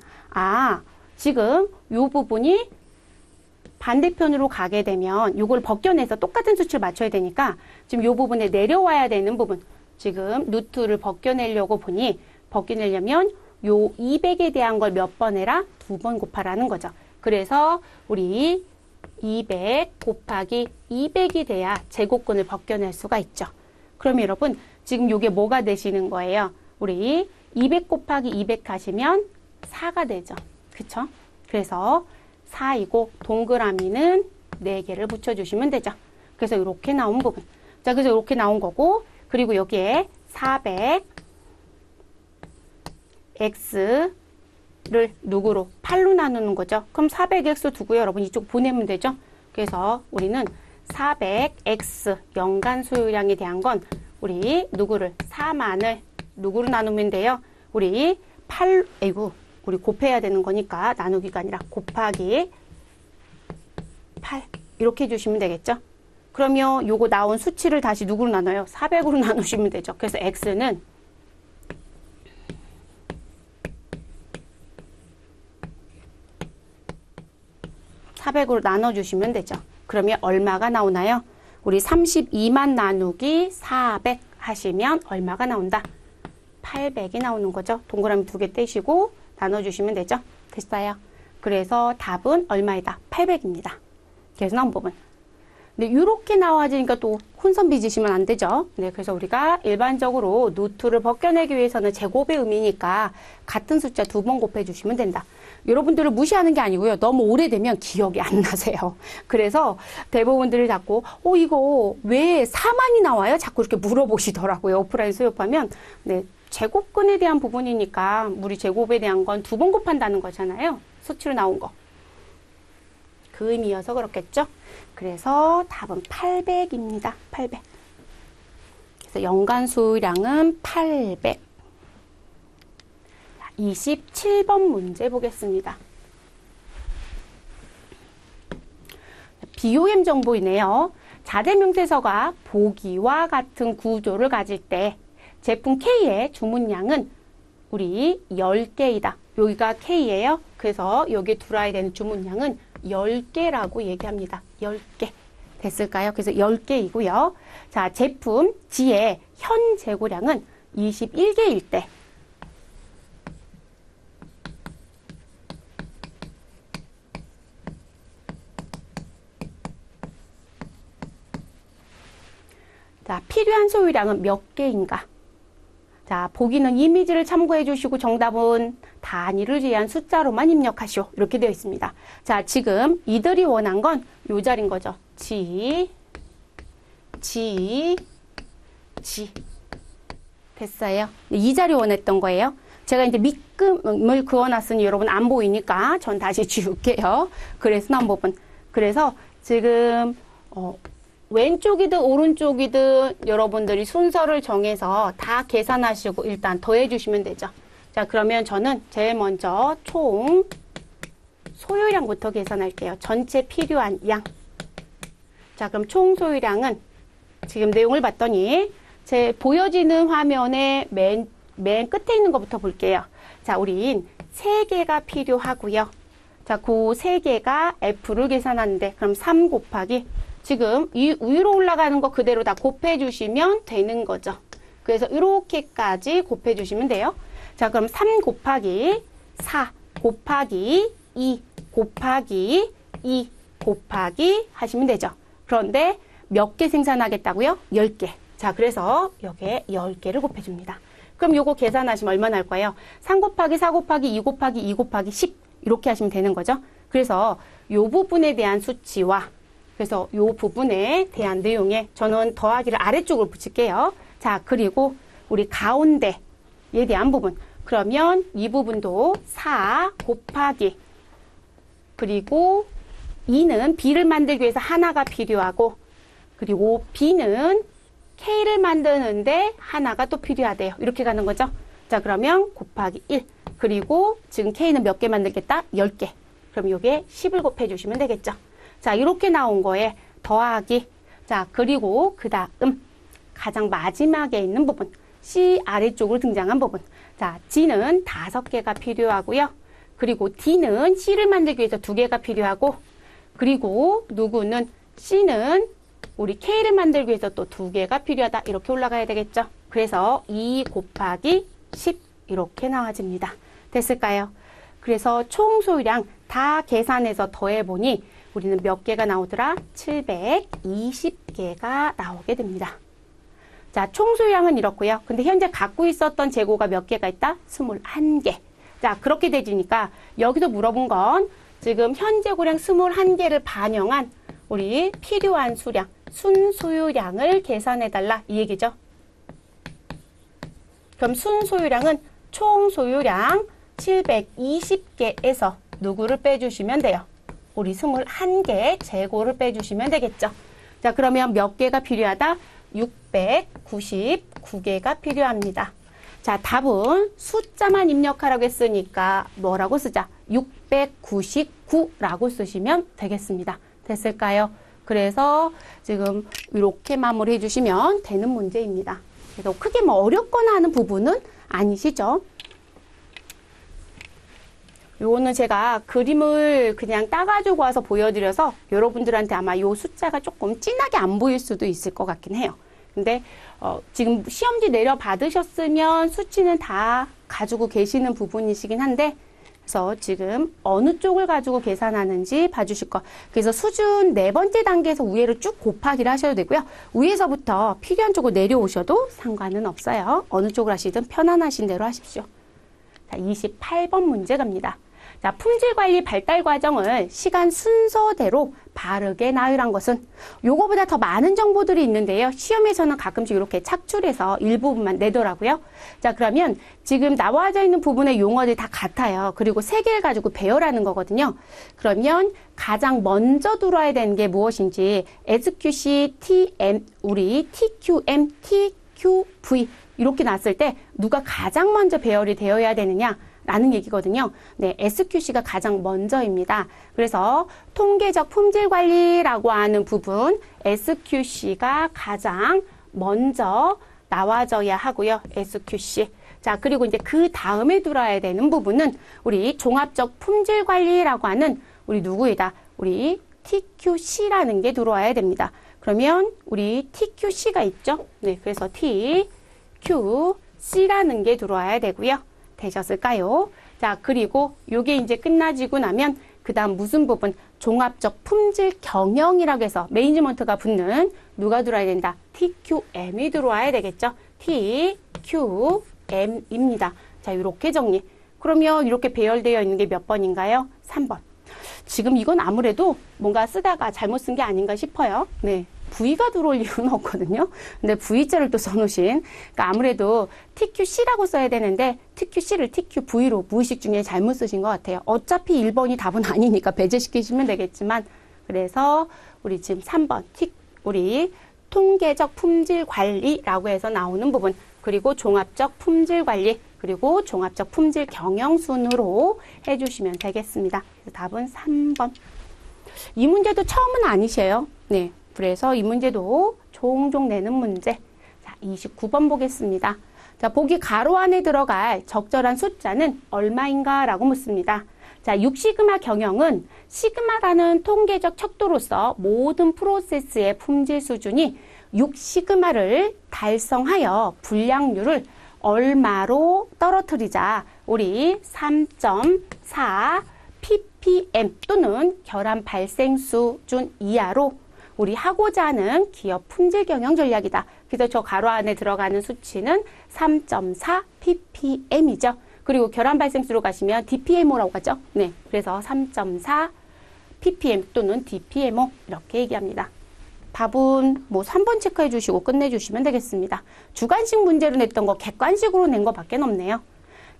지금 요 부분이 반대편으로 가게 되면 요걸 벗겨내서 똑같은 수치를 맞춰야 되니까 지금 요 부분에 내려와야 되는 부분, 지금 루트를 벗겨내려고 보니 벗겨내려면 요 200에 대한 걸 몇 번 해라? 2번 곱하라는 거죠. 그래서 우리 200 곱하기 200이 돼야 제곱근을 벗겨낼 수가 있죠. 그럼 여러분 지금 요게 뭐가 되시는 거예요? 우리 200 곱하기 200 하시면 4가 되죠. 그쵸? 그래서 4이고 동그라미는 4개를 붙여주시면 되죠. 그래서 이렇게 나온 부분. 자, 그래서 이렇게 나온 거고, 그리고 여기에 400 x를 누구로? 8로 나누는 거죠. 그럼 400x 두고요. 여러분 이쪽 보내면 되죠. 그래서 우리는 400x 연간 소유량에 대한 건 우리 누구를? 4만을 누구로 나누면 돼요? 우리 우리 곱해야 되는 거니까 나누기가 아니라 곱하기 8 이렇게 해주시면 되겠죠. 그러면 요거 나온 수치를 다시 누구로 나눠요? 400으로 나누시면 되죠. 그래서 x는 400으로 나눠주시면 되죠. 그러면 얼마가 나오나요? 우리 32만 나누기 400 하시면 얼마가 나온다? 800이 나오는 거죠. 동그라미 2개 떼시고 나눠주시면 되죠. 됐어요. 그래서 답은 얼마이다? 800입니다. 그래서 나온 부분. 근데 이렇게 나와지니까 또 혼선 빚으시면 안 되죠. 네, 그래서 우리가 일반적으로 루트를 벗겨내기 위해서는 제곱의 의미니까 같은 숫자 2번 곱해주시면 된다. 여러분들을 무시하는 게 아니고요. 너무 오래되면 기억이 안 나세요. 그래서 대부분들이 자꾸 이거 왜 4만이 나와요? 자꾸 이렇게 물어보시더라고요. 오프라인 수업하면. 네, 제곱근에 대한 부분이니까 우리 제곱에 대한 건 2번 곱한다는 거잖아요. 수치로 나온 거. 그 의미여서 그렇겠죠? 그래서 답은 800입니다. 800. 그래서 연간 소유량은 800. 27번 문제 보겠습니다. 비오엠 정보이네요. 자재명세서가 보기와 같은 구조를 가질 때 제품 K의 주문량은 우리 10개이다. 여기가 K예요. 그래서 여기 들어와야 되는 주문량은 10개라고 얘기합니다. 10개. 됐을까요? 그래서 10개이고요. 자, 제품 G의 현 재고량은 21개일 때 자, 필요한 소유량은 몇 개인가? 자, 보기는 이미지를 참고해 주시고 정답은 단위를 제한 숫자로만 입력하시오. 이렇게 되어 있습니다. 자, 지금 이들이 원한 건 요 자리인 거죠. G. 됐어요. 이 자리 원했던 거예요. 제가 이제 밑금을 그어놨으니 여러분 안 보이니까 전 다시 지울게요. 그래서 나온 부분. 그래서 지금 왼쪽이든 오른쪽이든 여러분들이 순서를 정해서 다 계산하시고 일단 더해 주시면 되죠. 자, 그러면 저는 제일 먼저 총 소유량부터 계산할게요. 전체 필요한 양. 자, 그럼 총 소유량은 지금 내용을 봤더니 제 보여지는 화면에 맨 끝에 있는 것부터 볼게요. 자, 우린 3개가 필요하고요. 자, 그 3개가 F를 계산하는데 그럼 3 곱하기 지금 이 위로 올라가는 거 그대로 다 곱해 주시면 되는 거죠. 그래서 이렇게까지 곱해 주시면 돼요. 자, 그럼 3 곱하기 4 곱하기 2 곱하기 2 곱하기 하시면 되죠. 그런데 몇 개 생산하겠다고요? 10개. 자, 그래서 여기에 10개를 곱해 줍니다. 그럼 요거 계산하시면 얼마 날 거예요? 3 곱하기 4 곱하기 2 곱하기 2 곱하기 10 이렇게 하시면 되는 거죠. 그래서 요 부분에 대한 수치와 그래서 요 부분에 대한 내용에 저는 더하기를 아래쪽으로 붙일게요. 자, 그리고 우리 가운데에 대한 부분. 그러면 이 부분도 4 곱하기 그리고 2는 B를 만들기 위해서 하나가 필요하고 그리고 B는 K를 만드는데 하나가 또 필요하대요. 이렇게 가는 거죠. 자, 그러면 곱하기 1 그리고 지금 K는 몇 개 만들겠다? 10개. 그럼 요게 10을 곱해 주시면 되겠죠. 자, 이렇게 나온 거에 더하기. 자, 그리고 그 다음 가장 마지막에 있는 부분, C 아래쪽으로 등장한 부분. 자, G는 5개가 필요하고요. 그리고 D는 C를 만들기 위해서 2개가 필요하고, 그리고 누구는 C는 우리 K를 만들기 위해서 또 2개가 필요하다. 이렇게 올라가야 되겠죠. 그래서 2 곱하기 10 이렇게 나와집니다. 됐을까요? 그래서 총 소유량 다 계산해서 더해보니 우리는 몇 개가 나오더라? 720개가 나오게 됩니다. 자, 총 소유량은 이렇고요. 근데 현재 갖고 있었던 재고가 몇 개가 있다? 21개. 자, 그렇게 되지니까 여기서 물어본 건 지금 현재 고량 21개를 반영한 우리 필요한 수량, 순소유량을 계산해달라 이 얘기죠. 그럼 순소유량은 총 소유량 720개에서 누구를 빼주시면 돼요? 우리 21개 재고를 빼주시면 되겠죠. 자, 그러면 몇 개가 필요하다? 699개가 필요합니다. 자, 답은 숫자만 입력하라고 했으니까 뭐라고 쓰자? 699라고 쓰시면 되겠습니다. 됐을까요? 그래서 지금 이렇게 마무리해 주시면 되는 문제입니다. 그래서 크게 뭐 어렵거나 하는 부분은 아니시죠? 요거는 제가 그림을 그냥 따가지고 와서 보여드려서 여러분들한테 아마 요 숫자가 조금 진하게 안 보일 수도 있을 것 같긴 해요. 근데 지금 시험지 내려 받으셨으면 수치는 다 가지고 계시는 부분이시긴 한데, 그래서 지금 어느 쪽을 가지고 계산하는지 봐주실 거. 그래서 수준 4번째 단계에서 위에를 쭉 곱하기를 하셔도 되고요. 위에서부터 필요한 쪽으로 내려오셔도 상관은 없어요. 어느 쪽을 하시든 편안하신 대로 하십시오. 자, 28번 문제 갑니다. 자, 품질관리 발달 과정을 시간 순서대로 바르게 나열한 것은 요거보다 더 많은 정보들이 있는데요. 시험에서는 가끔씩 이렇게 착출해서 일부분만 내더라고요. 자, 그러면 지금 나와져 있는 부분의 용어들이 다 같아요. 그리고 3개를 가지고 배열하는 거거든요. 그러면 가장 먼저 들어와야 되는 게 무엇인지 SQC, TM, 우리 TQM, TQV 이렇게 났을 때 누가 가장 먼저 배열이 되어야 되느냐? 라는 얘기거든요. 네, SQC가 가장 먼저입니다. 그래서 통계적 품질 관리라고 하는 부분 SQC가 가장 먼저 나와져야 하고요. SQC. 자, 그리고 이제 그 다음에 들어야 되는 부분은 우리 종합적 품질 관리라고 하는 우리 누구이다? 우리 TQC라는 게 들어와야 됩니다. 그러면 우리 TQC가 있죠? 네, 그래서 TQC라는 게 들어와야 되고요. 되셨을까요? 자, 그리고 요게 이제 끝나지고 나면 그 다음 무슨 부분? 종합적 품질 경영이라고 해서 매니지먼트가 붙는 누가 들어와야 된다? TQM이 들어와야 되겠죠? TQM입니다. 자, 이렇게 정리. 그러면 이렇게 배열되어 있는 게 몇 번인가요? 3번. 지금 이건 아무래도 뭔가 쓰다가 잘못 쓴 게 아닌가 싶어요. 네. V가 들어올 이유는 없거든요. 근데 V자를 또 써놓으신. 그러니까 아무래도 TQC라고 써야 되는데 TQC를 TQV로 무의식 중에 잘못 쓰신 것 같아요. 어차피 1번이 답은 아니니까 배제시키시면 되겠지만. 그래서 우리 지금 3번 우리 통계적 품질 관리라고 해서 나오는 부분. 그리고 종합적 품질 관리. 그리고 종합적 품질 경영 순으로 해주시면 되겠습니다. 그래서 답은 3번. 이 문제도 처음은 아니셔요. 네. 그래서 이 문제도 종종 내는 문제. 자, 29번 보겠습니다. 자, 보기 가로 안에 들어갈 적절한 숫자는 얼마인가? 라고 묻습니다. 자, 6시그마 경영은 시그마라는 통계적 척도로서 모든 프로세스의 품질 수준이 6시그마를 달성하여 불량률을 얼마로 떨어뜨리자. 우리 3.4 ppm 또는 결함 발생 수준 이하로 우리 하고자 하는 기업 품질 경영 전략이다. 그래서 저 가로 안에 들어가는 수치는 3.4 ppm이죠. 그리고 결함 발생수로 가시면 DPMO라고 하죠. 네, 그래서 3.4 ppm 또는 DPMO 이렇게 얘기합니다. 답은 뭐 3번 체크해 주시고 끝내주시면 되겠습니다. 주관식 문제로 냈던 거 객관식으로 낸 거밖에 없네요.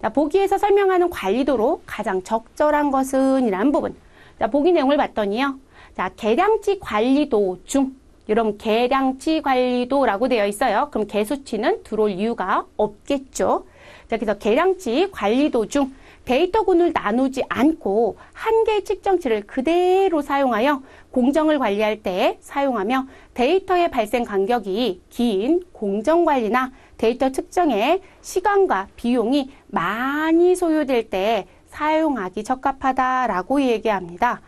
자, 보기에서 설명하는 관리도로 가장 적절한 것은 이라는 부분. 자, 보기 내용을 봤더니요. 자, 계량치 관리도 중, 여러분 계량치 관리도라고 되어 있어요. 그럼 개수치는 들어올 이유가 없겠죠. 자, 그래서 계량치 관리도 중 데이터군을 나누지 않고 한 개의 측정치를 그대로 사용하여 공정을 관리할 때 사용하며 데이터의 발생 간격이 긴 공정관리나 데이터 측정에 시간과 비용이 많이 소요될 때 사용하기 적합하다라고 얘기합니다.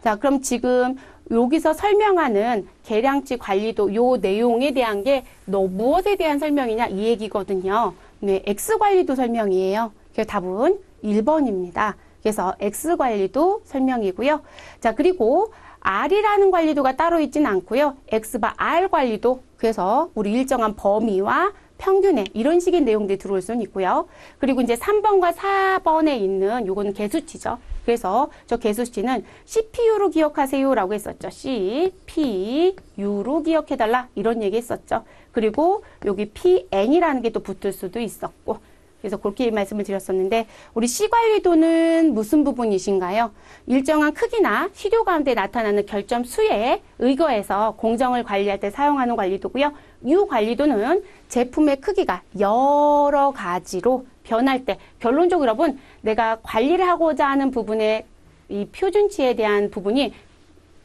자, 그럼 지금 여기서 설명하는 계량치 관리도 요 내용에 대한 게 너 무엇에 대한 설명이냐 이 얘기거든요. 네, X 관리도 설명이에요. 그래서 답은 1번입니다. 그래서 X 관리도 설명이고요. 자, 그리고 R이라는 관리도가 따로 있지는 않고요. X바 R 관리도 그래서 우리 일정한 범위와 평균에 이런 식의 내용들이 들어올 수는 있고요. 그리고 이제 3번과 4번에 있는 요거는 개수치죠. 그래서 저 개수치는 CPU로 기억하세요라고 했었죠. CPU로 기억해달라 이런 얘기 했었죠. 그리고 여기 PN이라는 게 또 붙을 수도 있었고 그래서 그렇게 말씀을 드렸었는데 우리 C관리도는 무슨 부분이신가요? 일정한 크기나 시료 가운데 나타나는 결점 수에 의거해서 공정을 관리할 때 사용하는 관리도고요. U관리도는 제품의 크기가 여러 가지로 변할 때 결론적으로 여러분 내가 관리를 하고자 하는 부분의 이 표준치에 대한 부분이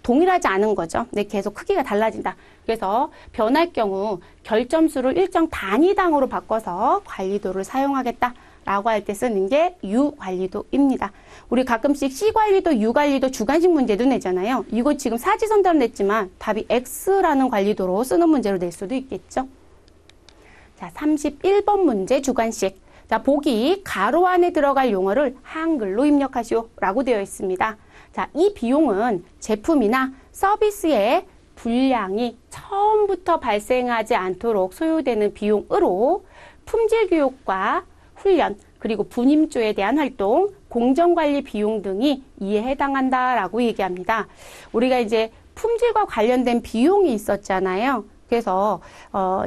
동일하지 않은 거죠. 네, 계속 크기가 달라진다. 그래서 변할 경우 결점수를 일정 단위당으로 바꿔서 관리도를 사용하겠다라고 할 때 쓰는 게 U관리도입니다. 우리 가끔씩 C관리도, U관리도 주관식 문제도 내잖아요. 이거 지금 사지선답 냈지만 답이 X라는 관리도로 쓰는 문제로 낼 수도 있겠죠. 자, 31번 문제 주관식. 자, 보기 가로 안에 들어갈 용어를 한글로 입력하시오 라고 되어 있습니다. 자, 이 비용은 제품이나 서비스의 불량이 처음부터 발생하지 않도록 소요되는 비용으로 품질 교육과 훈련, 그리고 분임조에 대한 활동, 공정관리 비용 등이 이에 해당한다라고 얘기합니다. 우리가 이제 품질과 관련된 비용이 있었잖아요. 그래서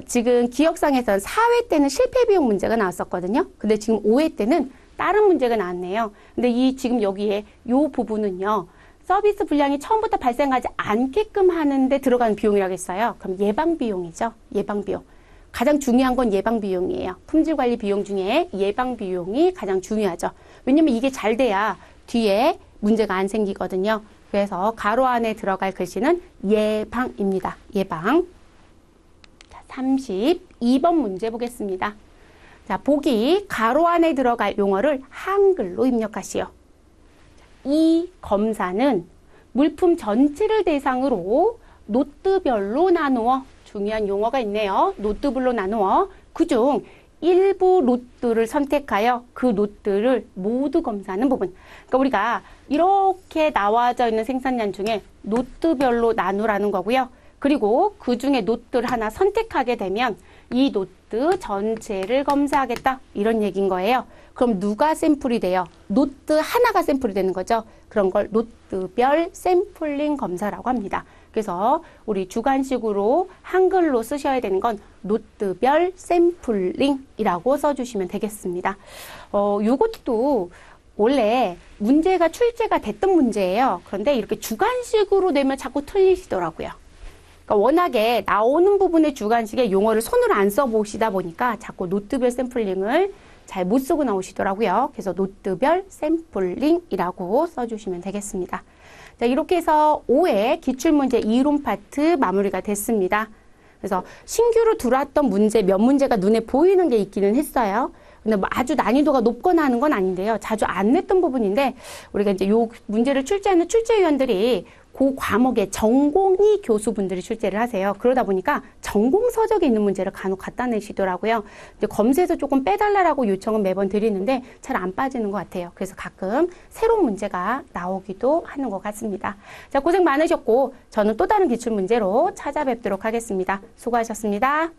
지금 기억상에서는 4회 때는 실패 비용 문제가 나왔었거든요. 근데 지금 5회 때는 다른 문제가 나왔네요. 근데 이 지금 여기에 요 부분은요. 서비스 불량이 처음부터 발생하지 않게끔 하는데 들어가는 비용이라고 했어요. 그럼 예방 비용이죠. 예방 비용. 가장 중요한 건 예방 비용이에요. 품질 관리 비용 중에 예방 비용이 가장 중요하죠. 왜냐면 이게 잘 돼야 뒤에 문제가 안 생기거든요. 그래서 가로 안에 들어갈 글씨는 예방입니다. 예방. 자, 32번 문제 보겠습니다. 자, 보기 가로 안에 들어갈 용어를 한글로 입력하시오. 이 검사는 물품 전체를 대상으로 노트별로 나누어 중요한 용어가 있네요. 노트별로 나누어 그중 일부 노트를 선택하여 그 노트를 모두 검사하는 부분. 그러니까 우리가 이렇게 나와져 있는 생산량 중에 노트별로 나누라는 거고요. 그리고 그 중에 노트를 하나 선택하게 되면 이 노트 전체를 검사하겠다 이런 얘기인 거예요. 그럼 누가 샘플이 돼요? 노트 하나가 샘플이 되는 거죠. 그런 걸 노트별 샘플링 검사라고 합니다. 그래서 우리 주관식으로 한글로 쓰셔야 되는 건 노트별 샘플링이라고 써주시면 되겠습니다. 요것도 원래 문제가 출제가 됐던 문제예요. 그런데 이렇게 주관식으로 내면 자꾸 틀리시더라고요. 그러니까 워낙에 나오는 부분의 주관식에 용어를 손으로 안 써보시다 보니까 자꾸 노트별 샘플링을 잘 못 쓰고 나오시더라고요. 그래서 노트별 샘플링이라고 써주시면 되겠습니다. 자, 이렇게 해서 5회 기출문제 이론 파트 마무리가 됐습니다. 그래서 신규로 들어왔던 문제 몇 문제가 눈에 보이는 게 있기는 했어요. 근데 뭐 아주 난이도가 높거나 하는 건 아닌데요. 자주 안 냈던 부분인데 우리가 이제 요 문제를 출제하는 출제위원들이 그 과목의 전공의 교수분들이 출제를 하세요. 그러다 보니까 전공 서적에 있는 문제를 간혹 갖다 내시더라고요. 이제 검수에서 조금 빼달라고 요청은 매번 드리는데 잘 안 빠지는 것 같아요. 그래서 가끔 새로운 문제가 나오기도 하는 것 같습니다. 자, 고생 많으셨고 저는 또 다른 기출 문제로 찾아뵙도록 하겠습니다. 수고하셨습니다.